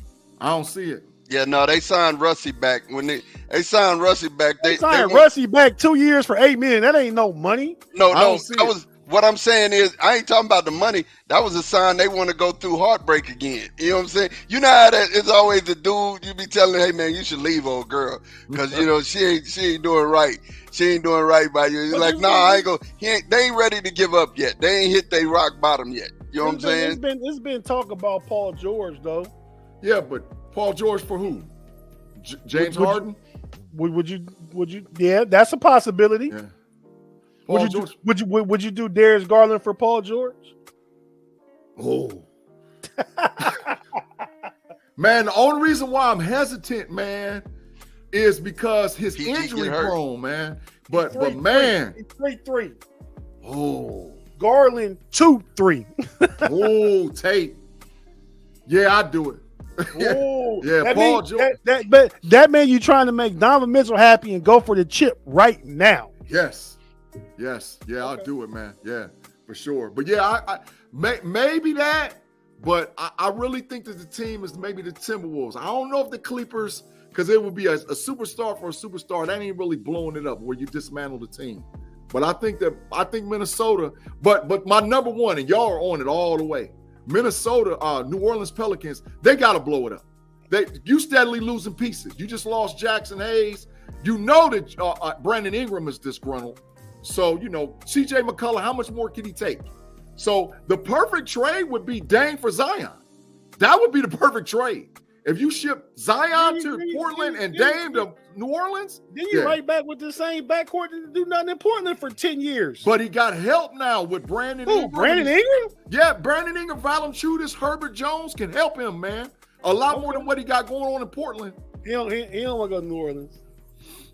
I don't see it. Yeah, no, they signed Russie back. When they signed Russie back, they signed Russie back 2 years for $8 million. That ain't no money. No, that was what I'm saying is I ain't talking about the money. That was a sign they want to go through heartbreak again. You know what I'm saying? You know how that it's always the dude you be telling, hey man, you should leave old girl because she ain't doing right. She ain't doing right by you. You're like, nah, I ain't go. They ain't ready to give up yet. They ain't hit their rock bottom yet. You know what I'm saying? It's been talk about Paul George though. Yeah, but Paul George for who? James Harden? Would you? Yeah, that's a possibility. Yeah. Would you do Darius Garland for Paul George? Oh. Man, the only reason why I'm hesitant, man, is because his injury prone, man. But man. He's 3-3. Oh. Garland 2-3. Oh, Tate. Yeah, I do it. Oh, yeah, that Paul mean, George. that man, you trying to make Donovan Mitchell happy and go for the chip right now. Yes. Yeah, okay. I'll do it, man. Yeah, for sure. But yeah, maybe that. But I really think that the team is maybe the Timberwolves. I don't know if the Clippers, because it would be a superstar for a superstar. That ain't really blowing it up where you dismantle the team. But I think Minnesota. But my number one, and y'all are on it all the way. Minnesota, New Orleans Pelicans, they got to blow it up. You steadily losing pieces. You just lost Jackson Hayes. You know that Brandon Ingram is disgruntled. So, CJ McCullough, how much more can he take? So the perfect trade would be Dame for Zion. That would be the perfect trade. If you ship Zion to Portland and Dame to New Orleans. Then you right back with the same backcourt to do nothing in Portland for 10 years. But he got help now with Brandon Ingram. Brandon Ingram? Yeah, Brandon Ingram, Valanciunas, Herbert Jones can help him, man. A lot more than what he got going on in Portland. He don't want to go to New Orleans.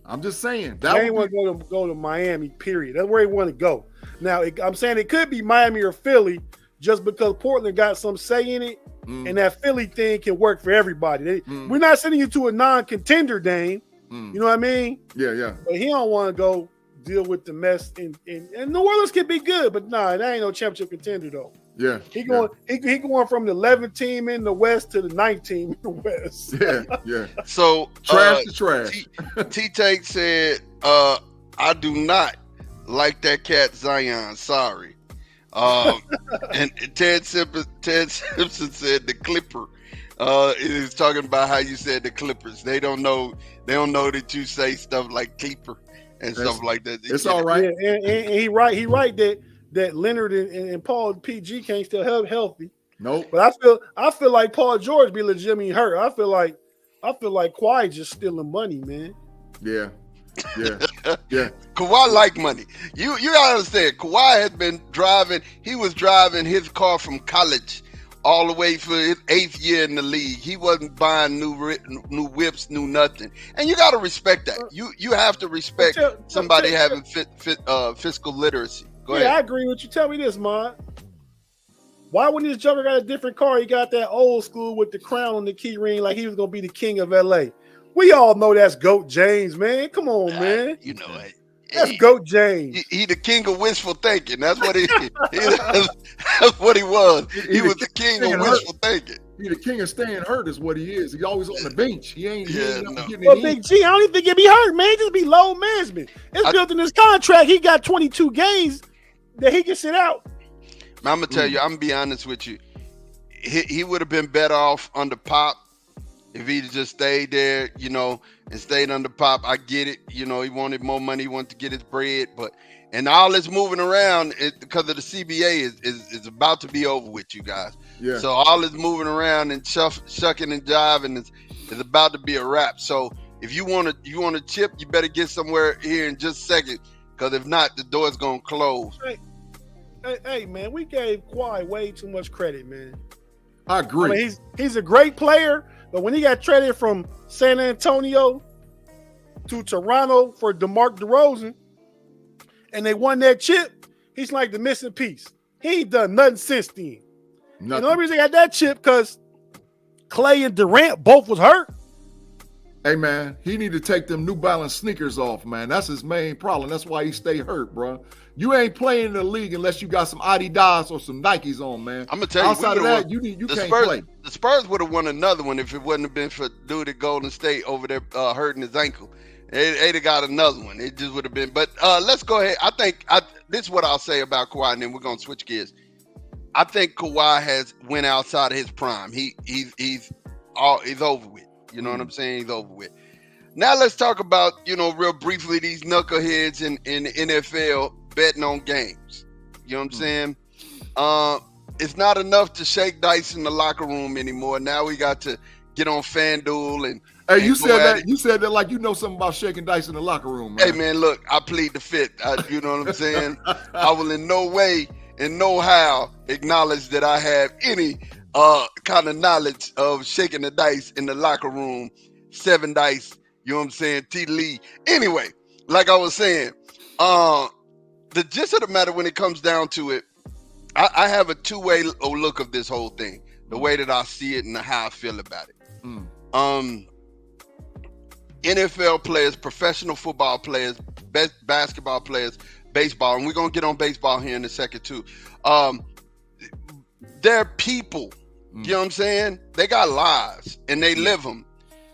I'm just saying. He ain't want to go to Miami, period. That's where he want to go. Now, I'm saying it could be Miami or Philly just because Portland got some say in it, and that Philly thing can work for everybody. We're not sending you to a non-contender, Dame. You know what I mean? Yeah. But he don't want to go deal with the mess. And New Orleans can be good, but that ain't no championship contender, though. Yeah. He going from the 11th team in the West to the 9th team in the West. Yeah. So trash to trash. T-Take said, I do not like that cat Zion. Sorry. And Ted Simpson said the Clipper. Is talking about how you said the Clippers. They don't know that you say stuff like Clipper and stuff like that. It's all right. Yeah, and he right that Leonard and Paul PG can't still healthy. Nope. But I feel like Paul George be legitimately hurt. I feel like Kawhi just stealing money, man. Yeah. Kawhi like money. You gotta understand. Kawhi had been driving. He was driving his car from college all the way for his 8th year in the league. He wasn't buying new whips, new nothing. And you got to respect that. You have to respect somebody having fiscal literacy. Go ahead. I agree with you. Tell me this, man. Why when this Joker got a different car, he got that old school with the crown on the key ring like he was going to be the king of L.A.? We all know that's GOAT James, man. Come on, man. You know it. That's GOAT James. He the king of wishful thinking. That's what that's what he was. He was the king of wishful thinking. He the king of staying hurt is what he is. He always on the bench. He ain't getting Well, Big G, I don't even think he'll be hurt, man. Just be low management. It's built in his contract. He got 22 games that he can sit out. I'm gonna tell you, I'm gonna be honest with you. He would have been better off under Pop if he'd just stayed there, and stayed under Pop. I get it. He wanted more money. He wanted to get his bread, and all this moving around because of the CBA is about to be over with, you guys. Yeah. So all this moving around and shucking and jiving is about to be a wrap. So if you want to chip, you better get somewhere here in just a second, because if not, the door's gonna close. Hey, man, we gave Kawhi way too much credit, man. I agree. I mean, he's a great player, but when he got traded from San Antonio to Toronto for DeMar DeRozan, and they won that chip, he's like the missing piece. He ain't done nothing since then. And the only reason they got that chip because Clay and Durant both was hurt. Hey, man, he need to take them New Balance sneakers off, man. That's his main problem. That's why he stay hurt, bro. You ain't playing in the league unless you got some Adidas or some Nikes on, man. I'm gonna tell you, outside of that, you can't play. The Spurs would have won another one if it wouldn't have been for dude at Golden State over there hurting his ankle. They'd have got another one. It just would have been. But let's go ahead. I think this is what I'll say about Kawhi, and then we're gonna switch gears. I think Kawhi has went outside of his prime. He's over with. You know what I'm saying? He's over with. Now let's talk about, real briefly, these knuckleheads in the NFL betting on games. You know what I'm saying? It's not enough to shake dice in the locker room anymore. Now we got to get on FanDuel and Hey, you said that like you know something about shaking dice in the locker room, man. Hey, man, look, I plead the fifth. You know what I'm saying? I will in no way and no how acknowledge that I have any kind of knowledge of shaking the dice in the locker room. 7 dice, you know what I'm saying? T. Lee. Anyway, like I was saying, the gist of the matter when it comes down to it, I have a two-way look of this whole thing. The way that I see it and how I feel about it. NFL players, professional football players, basketball players, baseball, and we're gonna get on baseball here in a second too. They're people. You know what I'm saying? They got lives and they live them.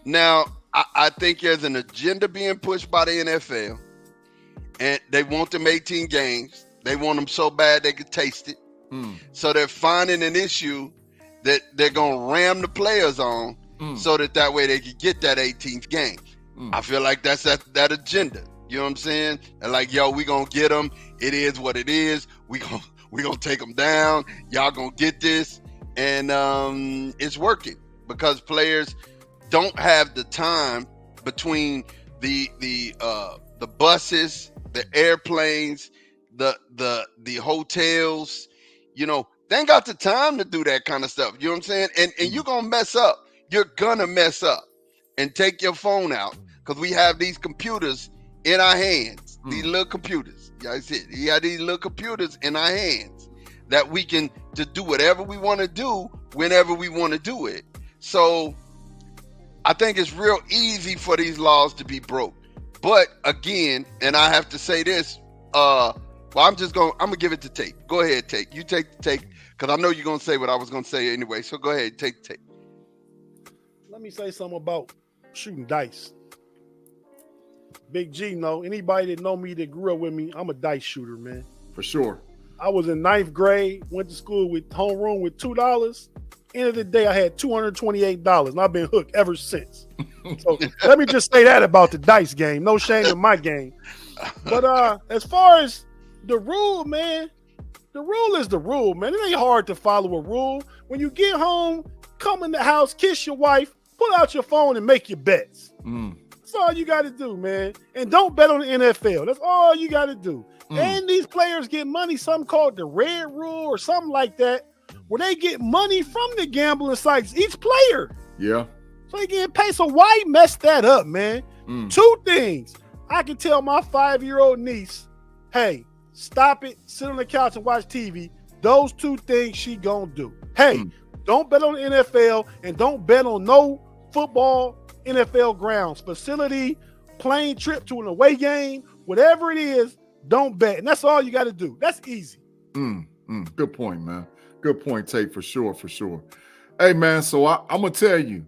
Now, I think there's an agenda being pushed by the NFL, and they want them 18 games. They want them so bad they could taste it. So they're finding an issue that they're gonna ram the players on, so that way they can get that 18th game. I feel like that's that agenda. You know what I'm saying? And like, yo, we gonna get them. It is what it is. We gonna take them down. Y'all gonna get this, and it's working because players don't have the time between the buses, the airplanes, the hotels. You know, they ain't got the time to do that kind of stuff. You know what I'm saying? And you're gonna mess up. You're gonna mess up and take your phone out because we have these computers in our hands. These little computers. Yeah, I said, you got these little computers in our hands that we can to do whatever we want to do whenever we want to do it. So I think it's real easy for these laws to be broke. But again, and I have to say this, well, I'm gonna give it to Tate. Go ahead, Tate. You take the take, because I know you're gonna say what I was gonna say anyway. So go ahead, take the take. Let me say something about shooting dice. Big G, anybody that know me that grew up with me, I'm a dice shooter, man. For sure. I was in 9th grade, went to school with homeroom with $2. End of the day, I had $228, and I've been hooked ever since. So let me just say that about the dice game. No shame in my game. But as far as the rule, man, the rule is the rule, man. It ain't hard to follow a rule. When you get home, come in the house, kiss your wife, pull out your phone and make your bets. That's all you got to do, man. And don't bet on the NFL. That's all you got to do. And these players get money, something called the red rule or something like that, where they get money from the gambling sites, each player. Yeah. So they get paid. So why mess that up, man? Two things. I can tell my 5-year-old niece, hey, stop it, sit on the couch and watch TV. Those two things she gonna do. Hey, don't bet on the NFL and don't bet on no football NFL grounds, facility, plane trip to an away game, whatever it is, don't bet. And that's all you got to do. That's easy. Good point, man. Good point, Tate, for sure, for sure. Hey, man, so I'm going to tell you,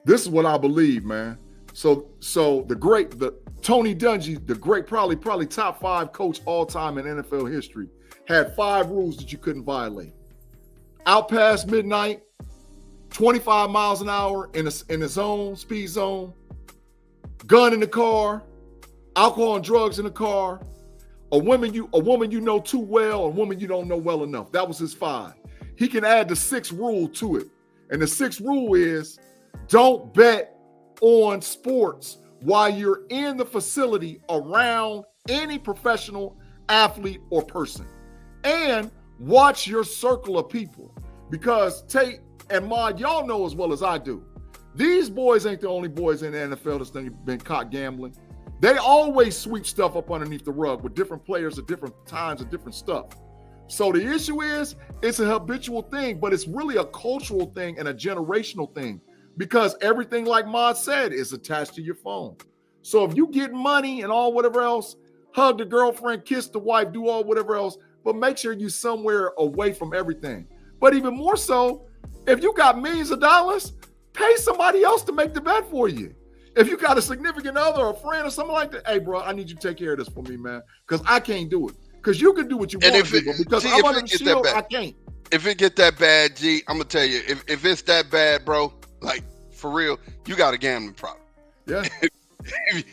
this is what I believe, man. So the Tony Dungy, the great, probably top 5 coach all time in NFL history, had 5 rules that you couldn't violate. Out past midnight, 25 miles an hour in a zone, speed zone, gun in the car, alcohol and drugs in the car, a woman you know too well, a woman you don't know well enough. That was his 5. He can add the 6th rule to it. And the 6th rule is don't bet on sports while you're in the facility around any professional athlete or person. And watch your circle of people. Because Tate and Maud, y'all know as well as I do, these boys ain't the only boys in the NFL that's been caught gambling. They always sweep stuff up underneath the rug with different players at different times and different stuff. So the issue is, it's a habitual thing, but it's really a cultural thing and a generational thing because everything, like Maud said, is attached to your phone. So if you get money and all whatever else, hug the girlfriend, kiss the wife, do all whatever else, but make sure you're somewhere away from everything. But even more so, if you got millions of dollars, pay somebody else to make the bet for you. If you got a significant other or a friend or something like that, hey, bro, I need you to take care of this for me, man, because I can't do it. Because you can do what you want to do, because I'm under the shield, I can't. If it get that bad, G, I'm going to tell you, if it's that bad, bro, like, for real, you got a gambling problem. Yeah.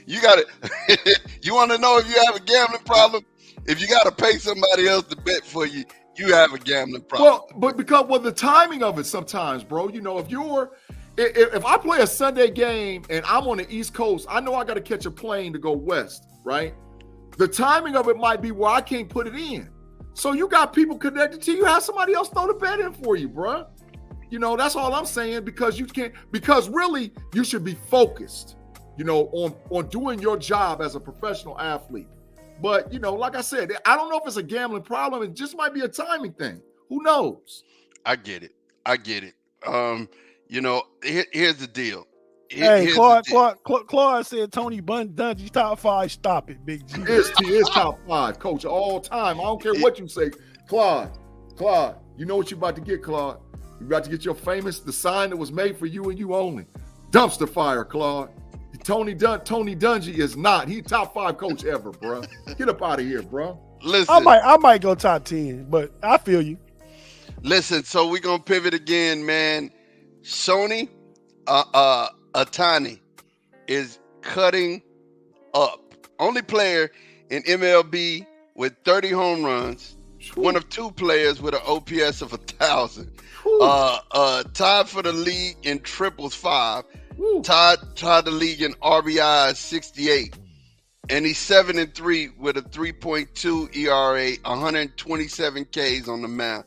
You got it. You want to know if you have a gambling problem? If you got to pay somebody else to bet for you, you have a gambling problem. Well, but because the timing of it sometimes, bro, if I play a Sunday game and I'm on the East Coast, I know I got to catch a plane to go west, right? The timing of it might be where I can't put it in. So you got people connected to you, have somebody else throw the bet in for you, bro. That's all I'm saying, because really you should be focused, on doing your job as a professional athlete. But, like I said, I don't know if it's a gambling problem. It just might be a timing thing. Who knows? I get it. Here's the deal. Hey, Here's Claude, the deal. Claude said Tony Dungy top 5. Stop it, Big G. He is top 5 coach of all time. I don't care what you say. Claude, you know what you're about to get, Claude. You're about to get your the sign that was made for you and you only. Dumpster fire, Claude. Tony Dungy is not. He top 5 coach ever, bro. Get up out of here, bro. Listen, I might go top 10, but I feel you. Listen, so we're gonna pivot again, man. Shohei Ohtani is cutting up. Only player in MLB with 30 home runs. One of 2 players with an OPS of 1,000. Tied for the league in triples 5. Tied the league in RBIs 68. And he's 7-3 with a 3.2 ERA, 127 Ks on the mound.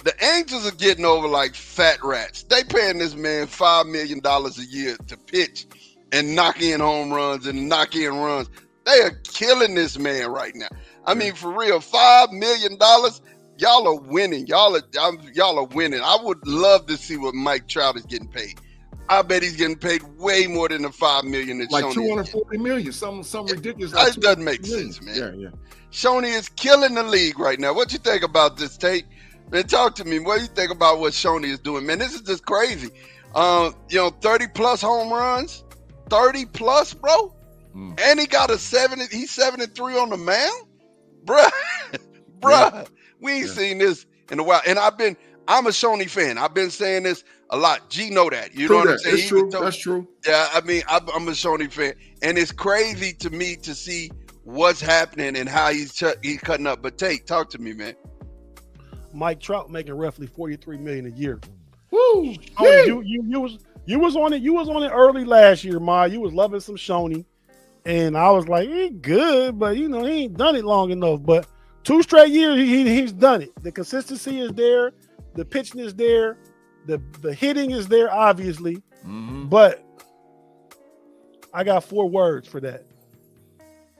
The Angels are getting over like fat rats. They paying this man $5 million a year to pitch and knock in home runs and knock in runs. They are killing this man right now. I mean, for real, $5 million. Y'all are winning. Y'all are winning. I would love to see what Mike Trout is getting paid. I bet he's getting paid way more than the $5 million that like Shohei $240 million. Some ridiculous. That doesn't make sense, man. Yeah. Shohei is killing the league right now. What you think about this, Tate? Man, talk to me. What do you think about what Shohei is doing, man? This is just crazy. 30 plus home runs, 30 plus, bro. And he got he's 7-3 on the mound, bruh. Yeah. We ain't seen this in a while. And I'm a Shohei fan. I've been saying this a lot. G know that. You know what I'm saying? It's true. That's true. Yeah, I mean, I'm a Shohei fan, and it's crazy to me to see what's happening and how he's cutting up. But talk to me, man. Mike Trout making roughly $43 million a year. Woo! You was on it early last year, Ma. You was loving some Shohei, and I was like, he good, but he ain't done it long enough. But 2 straight years, he's done it. The consistency is there, the pitching is there, the hitting is there, obviously. Mm-hmm. But I got 4 words for that.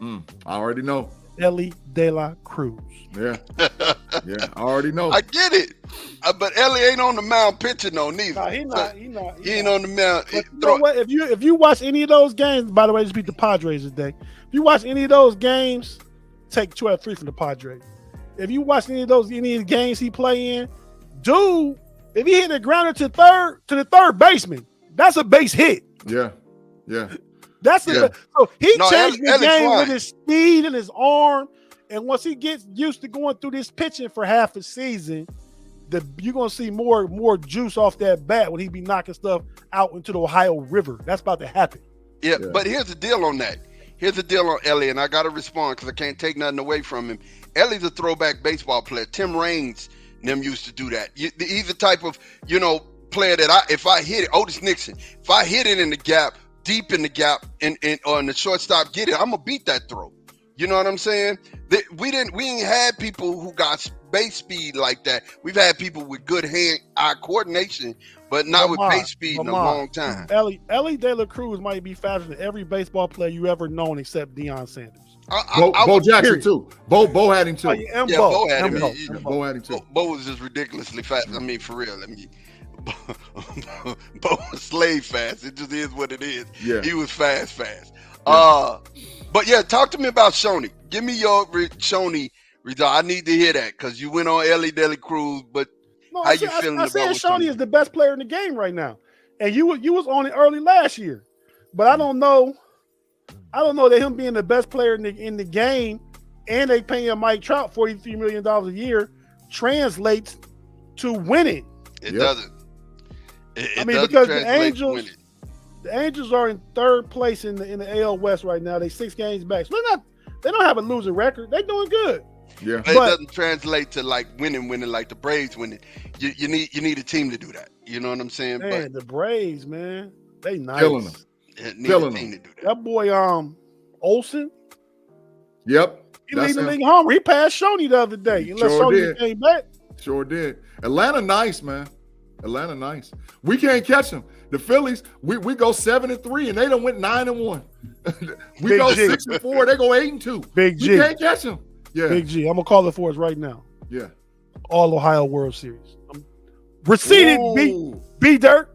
I already know. Elly De La Cruz. Yeah, I already know. I get it, but Elly ain't on the mound pitching though, neither. No, he not. He ain't on the mound. But you know what? If you watch any of those games, by the way, just beat the Padres today. If you watch any of those games, take 2 out of 3 from the Padres. If you watch any of the games he play in, dude, if he hit a grounder to the third baseman, that's a base hit. Yeah. So he changed the game flying with his speed and his arm. And once he gets used to going through this pitching for half a season, you're gonna see more juice off that bat when he be knocking stuff out into the Ohio River. That's about to happen. Yeah, but here's the deal on that. Here's the deal on Elly, and I got to respond because I can't take nothing away from him. Elly's a throwback baseball player. Tim Raines them used to do that. He's the type of player that if I hit it, Otis Nixon, if I hit it in the gap, deep in the gap, or in the shortstop get it, I'm gonna beat that throw. You know what I'm saying? We ain't had people who got base speed like that. We've had people with good hand-eye coordination, but not with base speed in a long time. Elly De La Cruz might be faster than every baseball player you ever known except Deion Sanders. Bo Jackson too. Bo had him too. Bo had him. Bo had him too. Bo was just ridiculously fast. I mean, for real. Bo was slave fast. It just is what it is. Yeah. He was fast. But yeah, talk to me about Shohei. Give me your Shohei result. I need to hear that because you went on Elly De La Cruz. But how you feeling about Shohei? Shohei is the best player in the game right now, and you was on it early last year. But I don't know that him being the best player in the game and they paying Mike Trout $43 million a year translates to winning. It doesn't. Because the Angels are in 3rd place in the AL West right now. They 6 games back. So they don't have a losing record. They're doing good. Yeah. But it doesn't translate to like winning like the Braves winning. You need a team to do that. You know what I'm saying? Man, the Braves, man, they nice. Killing them. Killing them. That boy, Olsen. Yep. He leading the league homer. He passed Shohei the other day. Unless Shohei came back. Sure did. Atlanta nice, man. Atlanta nice. We can't catch them. The Phillies, we go 7-3 and they done went 9-1. We Big go G. 6-4, they go 8-2. Big G. We can't catch them. Yeah. Big G. I'm gonna call it for us right now. Yeah. All Ohio World Series. Receded Ooh. B Dirt.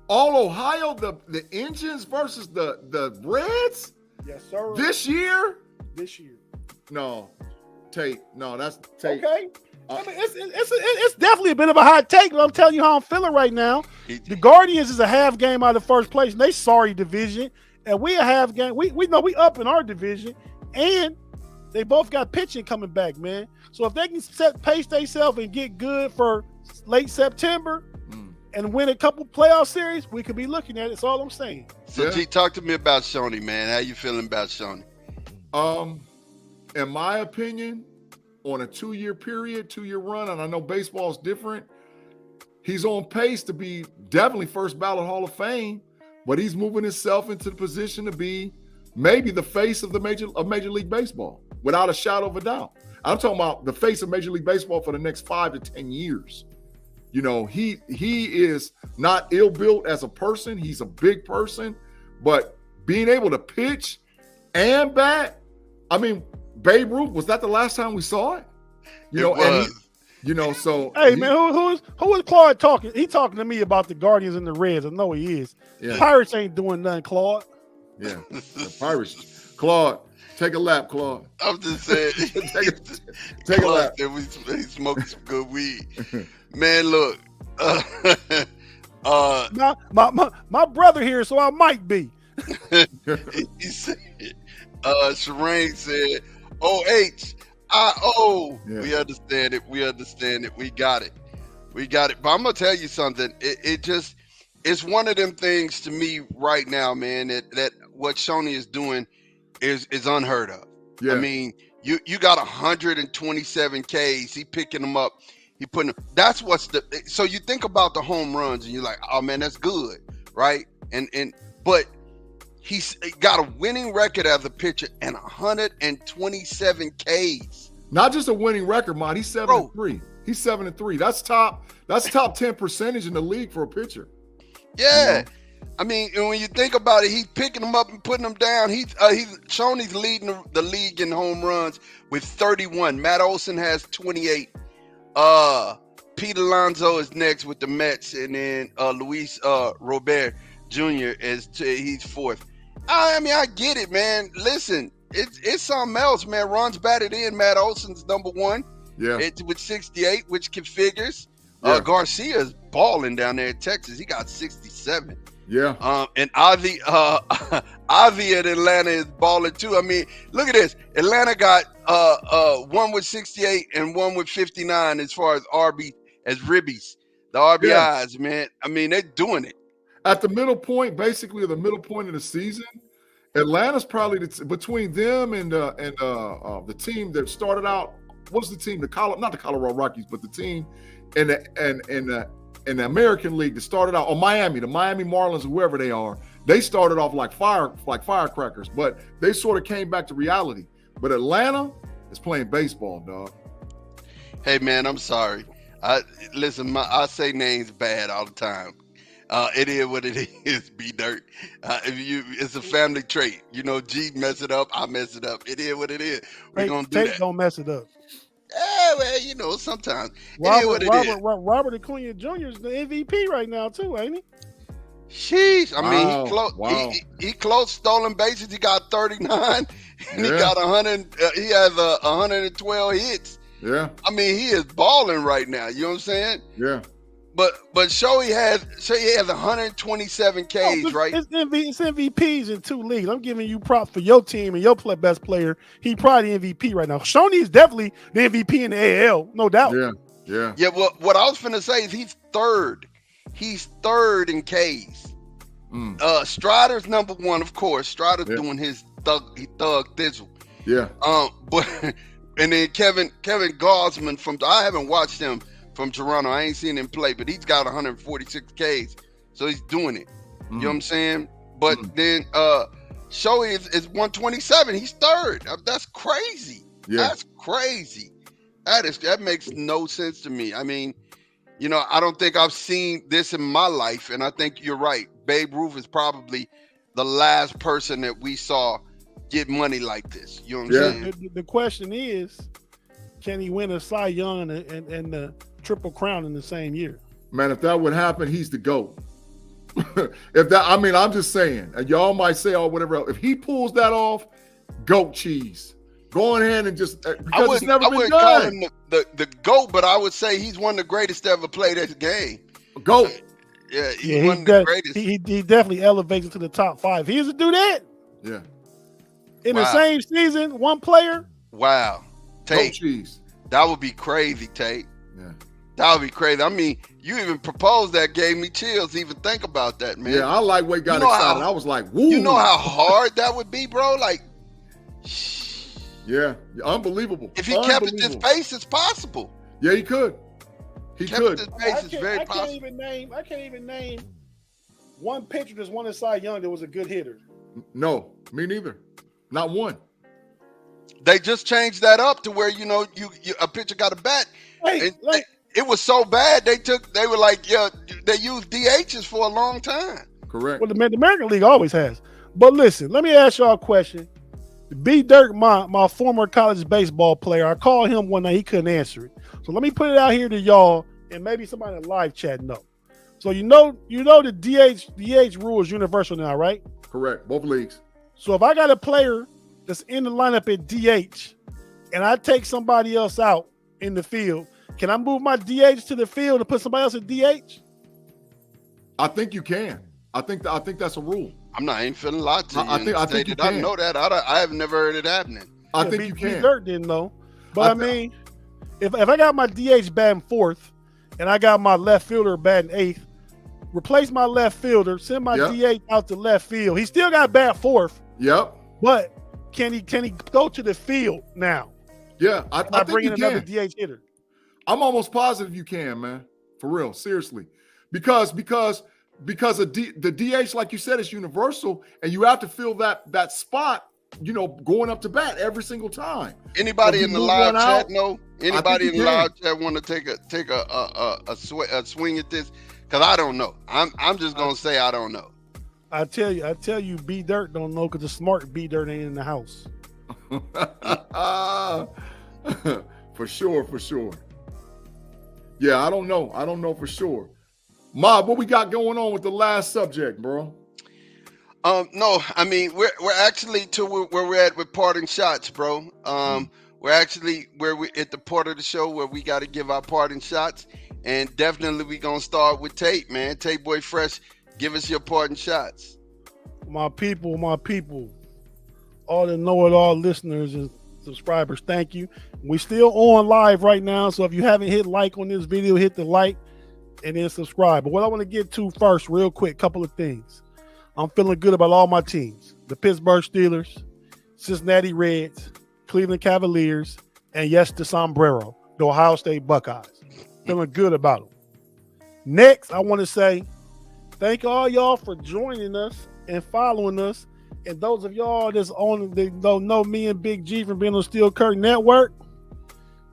All Ohio, the Indians versus the Reds Yes, sir. this year? This year. No, Tate. No, that's Tate. Okay. I mean, it's definitely a bit of a hot take, but I'm telling you how I'm feeling right now. The Guardians is a half game out of first place, and they sorry division, and we a half game. We know we up in our division, and they both got pitching coming back, man. So if they can pace themselves and get good for late September and win a couple playoff series, we could be looking at it. That's all I'm saying. So, G, talk to me about Shohei, man. How you feeling about Shohei? In my opinion, on a 2-year run, and I know baseball is different, he's on pace to be definitely first ballot Hall of Fame, but he's moving himself into the position to be maybe the face of Major League Baseball, without a shadow of a doubt. I'm talking about the face of Major League Baseball for the next 5 to 10 years. You know, he is not ill-built as a person. He's a big person, but being able to pitch and bat, I mean, Babe Ruth, was that the last time we saw it? So hey man, who is Claude talking? He talking to me about the Guardians and the Reds. I know he is. Yeah. Pirates ain't doing nothing, Claude. Yeah, the Pirates. Claude, take a lap, Claude. I'm just saying. take a lap. We smoking some good weed. Man, look. My brother here, so I might be. He said, Shireen said, OHIO. Yeah. We understand it. We got it. But I'm gonna tell you something. It's one of them things to me right now, man, that what Shohei is doing is unheard of. Yeah. I mean, you got 127 Ks. He picking them up. He putting them. That's so you think about the home runs and you're like, oh man, that's good, right? But he's got a winning record as a pitcher and 127 Ks. Not just a winning record, man. He's 7-3. He's 7-3. That's top 10 percentage in the league for a pitcher. Yeah. I mean, when you think about it, he's picking them up and putting them down. Shohei's leading the league in home runs with 31. Matt Olson has 28. Pete Alonso is next with the Mets, and then Luis Robert Jr. he's fourth. I mean, I get it, man. Listen, it's something else, man. Runs batted in. Matt Olson's number one. Yeah. With 68, which configures. Yeah. Garcia's balling down there in Texas. He got 67. Yeah. And Avi at Atlanta is balling too. I mean, look at this. Atlanta got one with 68 and one with 59 as far as ribbies, the RBIs, man. I mean, they're doing it. At the middle point, basically the middle point of the season, Atlanta's probably between them and the team that started out. What's the team? Not the Colorado Rockies, but the team in the American League that started out, the Miami Marlins, whoever they are. They started off like firecrackers, but they sort of came back to reality. But Atlanta is playing baseball, dog. Hey man, I'm sorry. I say names bad all the time. It is what it is. B Dirt. It's a family trait. You know, G mess it up, I mess it up. It is what it is. We're gonna do that. Don't mess it up. Yeah, well, you know, sometimes Robert Acuna Jr. is the MVP right now too, ain't he? Sheesh. I mean, he close stolen bases. He got 39, and he got 100. He has 112 hits. Yeah. I mean, he is balling right now. You know what I'm saying? Yeah. But Shohei has 127 Ks, right? It's MVPs in 2 leagues. I'm giving you props for your team and your best player. He probably the MVP right now. Shohei is definitely the MVP in the AL, no doubt. Yeah. Yeah. Well, what I was finna say is he's third. He's third in Ks. Strider's number one, of course. Strider's doing his thug thizzle. Yeah. But and then Kevin Gausman I haven't watched him from Toronto. I ain't seen him play, but he's got 146 Ks, so he's doing it. You know what I'm saying? But then Shohei is 127. He's third. That's crazy. Yeah. That's crazy. That makes no sense to me. I mean, you know, I don't think I've seen this in my life, and I think you're right. Babe Ruth is probably the last person that we saw get money like this. You know what I'm saying? The question is, Can he win a Cy Young and the Triple Crown in the same year? Man, if that would happen, he's the GOAT. I'm just saying, and y'all might say, oh, whatever else. If he pulls that off, GOAT cheese. Go ahead and just, because it's never been call done. him the GOAT, but I would say he's one of the greatest to ever play this game. GOAT. Yeah, he's one of the greatest. He definitely elevates into the top 5. He used to do that. Yeah. In the same season, one player. Wow. Tate, GOAT cheese. that would be crazy, Tate. Yeah. That would be crazy. I mean, you even proposed that, gave me chills to even think about that, man. Yeah, I like what got excited. I was like, woo. You know how hard that would be, bro? Like, yeah, unbelievable. If he kept at this pace, it's possible. Yeah, he could. He could. At this pace, it's very possible. I can't even name one pitcher that's won a Cy Young that was a good hitter. No, me neither. Not one. They just changed that up to where, you a pitcher got a bat. It was so bad they were like, yeah, they used DHs for a long time. Correct. Well, the American League always has. But listen, let me ask y'all a question. B. Dirk, my former college baseball player, I called him one night, he couldn't answer it. So let me put it out here to y'all, and maybe somebody in the live chat know. So you know the DH rule is universal now, right? Correct. Both leagues. So if I got a player that's in the lineup at DH, and I take somebody else out in the field, can I move my DH to the field and put somebody else at DH? I think you can. I think that's a rule. I ain't feeling a lot to you. I think you can. I know that. I have never heard it happening. I think you can. Dirt didn't know. But I mean, if I got my DH batting 4th and I got my left fielder batting 8th, replace my left fielder, send my DH out to left field. He still got bat 4th. Yep. But can he go to the field now? Yeah, I think bring you in can. another DH hitter. I'm almost positive you can, man. For real, seriously. Because the DH, like you said, is universal, and you have to fill that spot, going up to bat every single time. Anybody in the live chat know? Anybody in the live chat want to take a swing at this? Because I don't know. I'm just gonna say I don't know. I tell you, B Dirt don't know because the smart B Dirt ain't in the house. For sure. Yeah, I don't know for sure. Mob, what we got going on with the last subject, bro? No, I mean we're actually to where we're at with parting shots, bro. We're actually we're at the part of the show where we got to give our parting shots, and definitely we gonna start with Tate, man. Tate Boy Fresh, give us your parting shots. My people, all the know-it-all listeners and subscribers, thank you. We still on live right now, so if you haven't hit like on this video, hit the like and then subscribe. But what I want to get to first, real quick, couple of things. I'm feeling good about all my teams. The Pittsburgh Steelers, Cincinnati Reds, Cleveland Cavaliers, and yes, the Sombrero, the Ohio State Buckeyes. Feeling good about them. Next, I want to say thank all y'all for joining us and following us. And those of y'all that's don't know me and Big G from being on Steel Curtain Network,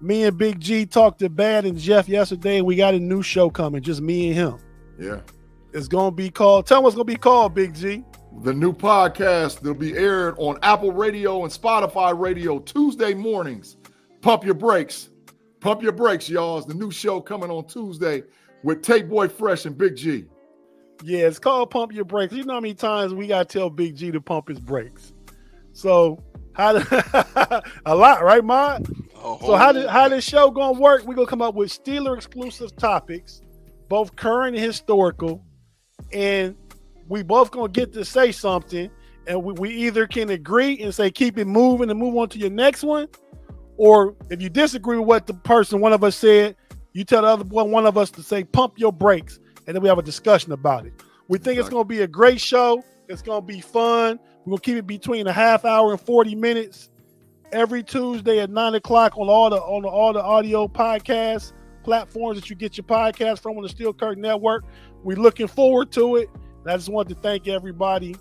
me and Big G talked to Bad and Jeff yesterday, and we got a new show coming, just me and him. Yeah. It's going to be called, tell them what's going to be called, Big G. The new podcast that'll be aired on Apple Radio and Spotify Radio Tuesday mornings. Pump your brakes. Pump your brakes, y'all. It's the new show coming on Tuesday with Tate Boy Fresh and Big G. Yeah, it's called Pump Your Brakes. You know how many times we got to tell Big G to pump his brakes? So, a lot, right, Mod? So how this show going to work, we're going to come up with Steeler exclusive topics, both current and historical, and we both going to get to say something, and we either can agree and say keep it moving and move on to your next one, or if you disagree with what one of us said, you tell the other one of us to say pump your brakes, and then we have a discussion about it. We think It's going to be a great show. It's going to be fun. We're going to keep it between a half hour and 40 minutes every Tuesday at 9 o'clock on all the audio podcast platforms that you get your podcast from on the Steel Curtain Network. We're looking forward to it. And I just want to thank everybody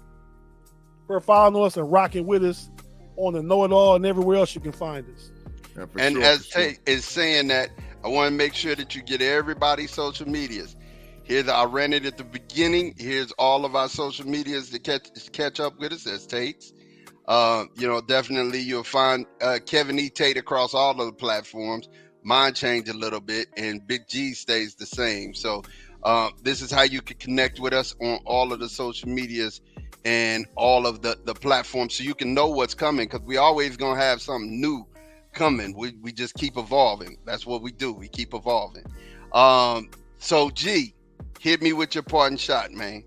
for following us and rocking with us on the Know It All and everywhere else you can find us. Yeah, and sure, as Tate is saying that, I want to make sure that you get everybody's social medias. I ran it at the beginning. Here's all of our social medias to catch up with us. That's Tate's. Definitely you'll find Kevin E. Tate across all of the platforms. Mine changed a little bit, and Big G stays the same. So this is how you can connect with us on all of the social medias and all of the platforms, so you can know what's coming, because we always gonna have something new coming. We just keep evolving. That's what we do. We keep evolving. So G, hit me with your parting shot, man.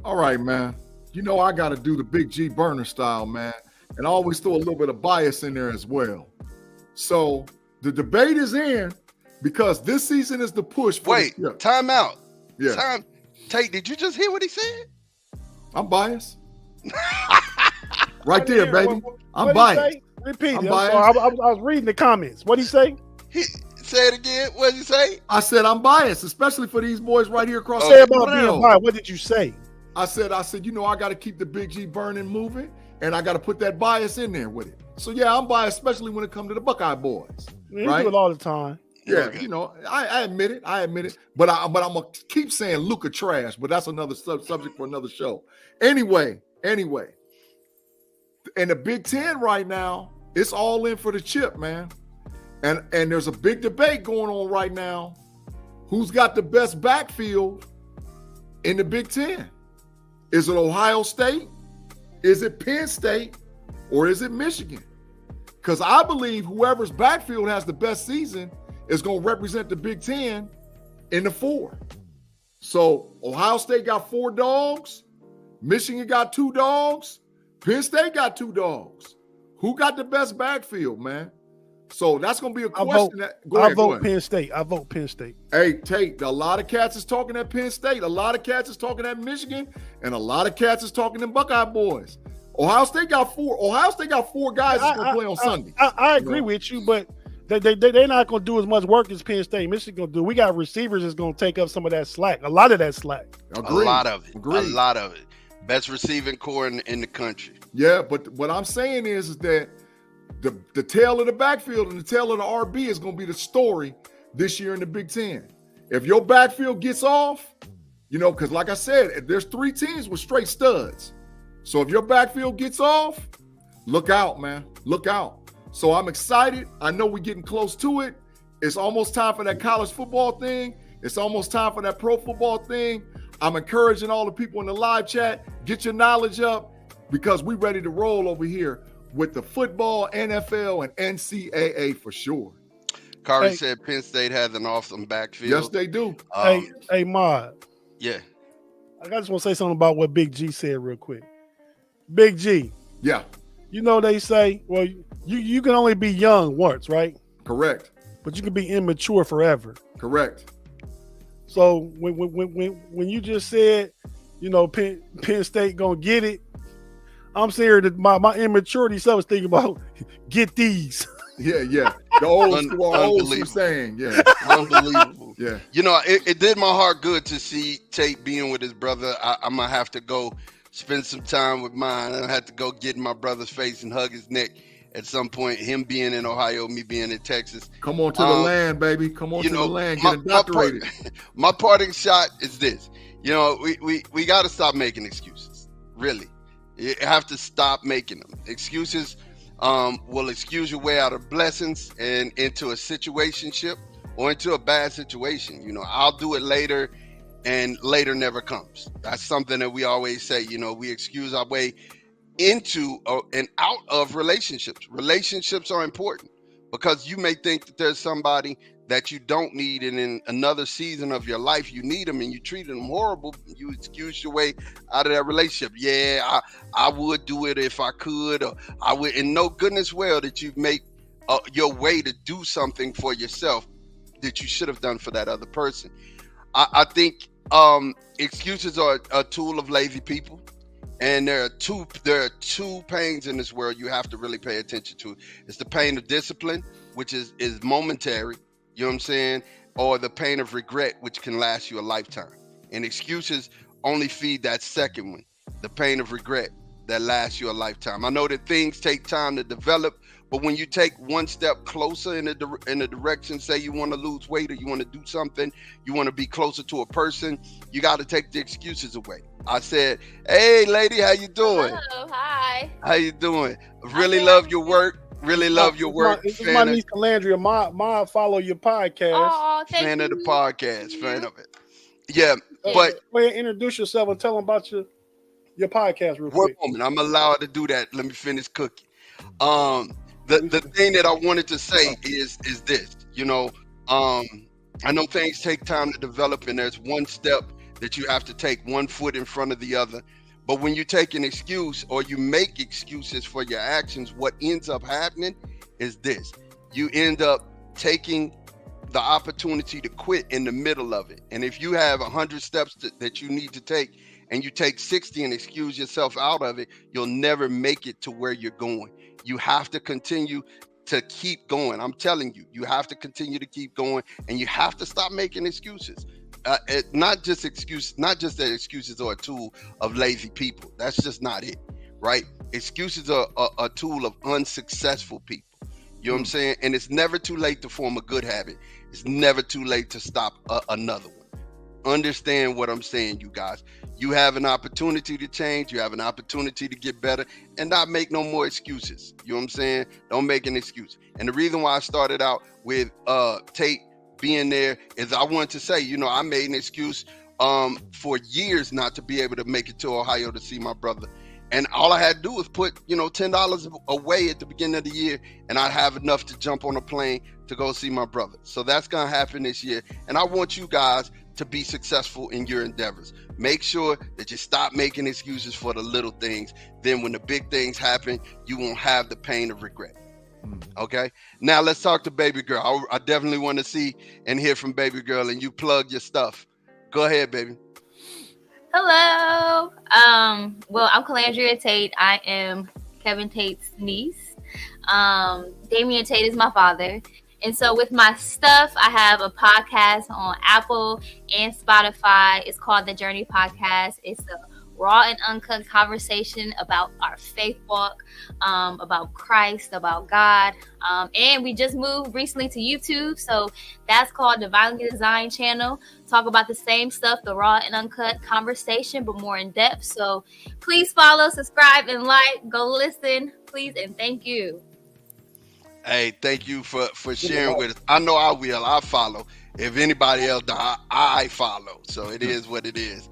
All right, man. You know I got to do the Big G burner style, man. And I always throw a little bit of bias in there as well. So the debate is in because this season is the push for Wait, the time out. Yeah. Tate, did you just hear what he said? I'm biased. Right there, baby. I'm What'd he biased. say? Repeat I'm it. biased. I was reading the comments. What'd he say? Say it again. What did he say? I said I'm biased, especially for these boys right here across Say the about being biased. What did you say? I said, I got to keep the Big G burning moving, and I got to put that bias in there with it. So yeah, I'm biased, especially when it comes to the Buckeye boys. Man, right? You do it all the time. Yeah, Okay. I admit it. But I'm gonna keep saying Luka trash, but that's another subject for another show. Anyway, in the Big Ten right now, it's all in for the chip, man. And there's a big debate going on right now. Who's got the best backfield in the Big Ten? Is it Ohio State? Is it Penn State? Or is it Michigan? Because I believe whoever's backfield has the best season is going to represent the Big Ten in the 4. So Ohio State got 4 dogs. Michigan got 2 dogs. Penn State got 2 dogs. Who got the best backfield, man? So that's going to be a question. I vote Penn State. Hey, Tate, a lot of cats is talking at Penn State. A lot of cats is talking at Michigan. And a lot of cats is talking to Buckeye boys. Ohio State got 4. Ohio State got 4 guys that's going to play on Sunday. I agree with you, but they're not going to do as much work as Penn State and Michigan going to do. We got receivers that's going to take up some of that slack, a lot of that slack. Agreed. A lot of it. Agreed. A lot of it. Best receiving core in the country. Yeah, but what I'm saying is that the tail of the backfield and the tail of the RB is going to be the story this year in the Big Ten. If your backfield gets off, because like I said, there's 3 teams with straight studs. So if your backfield gets off, look out, man. Look out. So I'm excited. I know we're getting close to it. It's almost time for that college football thing. It's almost time for that pro football thing. I'm encouraging all the people in the live chat, get your knowledge up because we're ready to roll over here with the football, NFL, and NCAA for sure. Kari said Penn State has an awesome backfield. Yes, they do. Hey, Mod. Yeah. I just want to say something about what Big G said real quick. Big G. Yeah. They say, well, you can only be young once, right? Correct. But you can be immature forever. Correct. So when you just said, Penn State gonna get it, I'm saying that my immaturity self is thinking about get these. Yeah. The old school saying, yeah. Unbelievable. Yeah. It did my heart good to see Tate being with his brother. I'm going to have to go spend some time with mine. I have to go get in my brother's face and hug his neck at some point. Him being in Ohio, me being in Texas. Come on to the land, baby. Come on to the land. Get indoctrinated. My parting shot is this. We got to stop making excuses. Really. You have to stop making them. Excuses will excuse your way out of blessings and into a situationship or into a bad situation. I'll do it later, and later never comes. That's something that we always say. We excuse our way into and out of relationships. Relationships are important because you may think that there's somebody that you don't need, and in another season of your life you need them and you treated them horrible. You excuse your way out of that relationship. Yeah, I would do it if I could, or I would. In no goodness well that you make your way to do something for yourself that you should have done for that other person. I think excuses are a tool of lazy people. And there are two pains in this world you have to really pay attention to. It's the pain of discipline, which is momentary, you know what I'm saying? Or the pain of regret, which can last you a lifetime. And excuses only feed that second one, the pain of regret that lasts you a lifetime. I know that things take time to develop, But when you take one step closer in the direction, say you want to lose weight or you want to do something, you want to be closer to a person, you got to take the excuses away. I said, "Hey, lady, how you doing? Hello, hi. How you doing? Really I'm love doing your good. work. Really love your work. It's my Fan of, niece Calandria. Ma follow your podcast. Oh, thank fan you. of the podcast. Thank Fan you. of it. Yeah, Yeah. but Go ahead, introduce yourself and tell them about your podcast real one quick. moment. I'm allowed to do that. Let me finish cooking. The thing that I wanted to say is this. I know things take time to develop, and there's one step that you have to take, one foot in front of the other. But when you take an excuse or you make excuses for your actions, what ends up happening is this. You end up taking the opportunity to quit in the middle of it. And if you have 100 steps that you need to take and you take 60 and excuse yourself out of it, you'll never make it to where you're going. You have to continue to keep going. I'm telling you, you have to continue to keep going, and you have to stop making excuses. Not just that excuses are a tool of lazy people. That's just not it, right? Excuses are a tool of unsuccessful people. You know what I'm saying? And it's never too late to form a good habit. It's never too late to stop another one. Understand what I'm saying, you guys. You have an opportunity to change. You have an opportunity to get better, and not make no more excuses. You know what I'm saying? Don't make an excuse. And the reason why I started out with Tate being there is I wanted to say, I made an excuse for years not to be able to make it to Ohio to see my brother. And all I had to do was put, $10 away at the beginning of the year, and I'd have enough to jump on a plane to go see my brother. So that's going to happen this year. And I want you guys to be successful in your endeavors. Make sure that you stop making excuses for the little things. Then when the big things happen, you won't have the pain of regret. Okay? Now let's talk to Baby Girl. I definitely want to see and hear from Baby Girl, and you plug your stuff. Go ahead, baby. Hello. Well, I'm Calandria Tate. I am Kevin Tate's niece. Damian Tate is my father. And so with my stuff, I have a podcast on Apple and Spotify. It's called The Journey Podcast. It's a raw and uncut conversation about our faith walk, about Christ, about God. And we just moved recently to YouTube. So that's called Divinely Designed Channel. Talk about the same stuff, the raw and uncut conversation, but more in depth. So please follow, subscribe, and like. Go listen, please, and thank you. Hey, thank you for sharing with us. I know I will. I follow. If anybody else does, I follow. So it is what it is.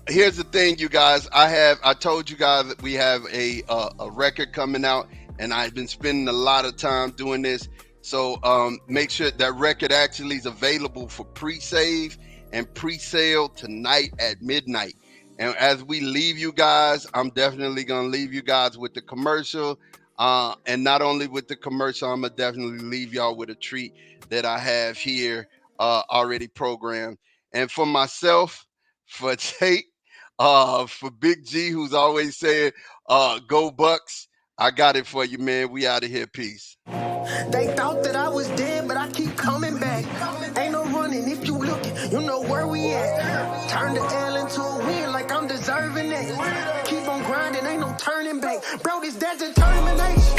Here's the thing, you guys. I told you guys that we have a record coming out, and I've been spending a lot of time doing this. So make sure that record actually is available for pre-save and pre-sale tonight at midnight. And as we leave you guys, I'm definitely going to leave you guys with the commercial. And not only with the commercial, I'm going to definitely leave y'all with a treat that I have here already programmed. And for myself, for Tate, for Big G, who's always saying, go Bucks, I got it for you, man. We out of here. Peace. They thought that I was dead, but I keep coming back. Ain't no running if you looking, you know where we at. Turn the L into a win like I'm deserving it. Keep on grinding, ain't no turning back. Bro, this that's determination.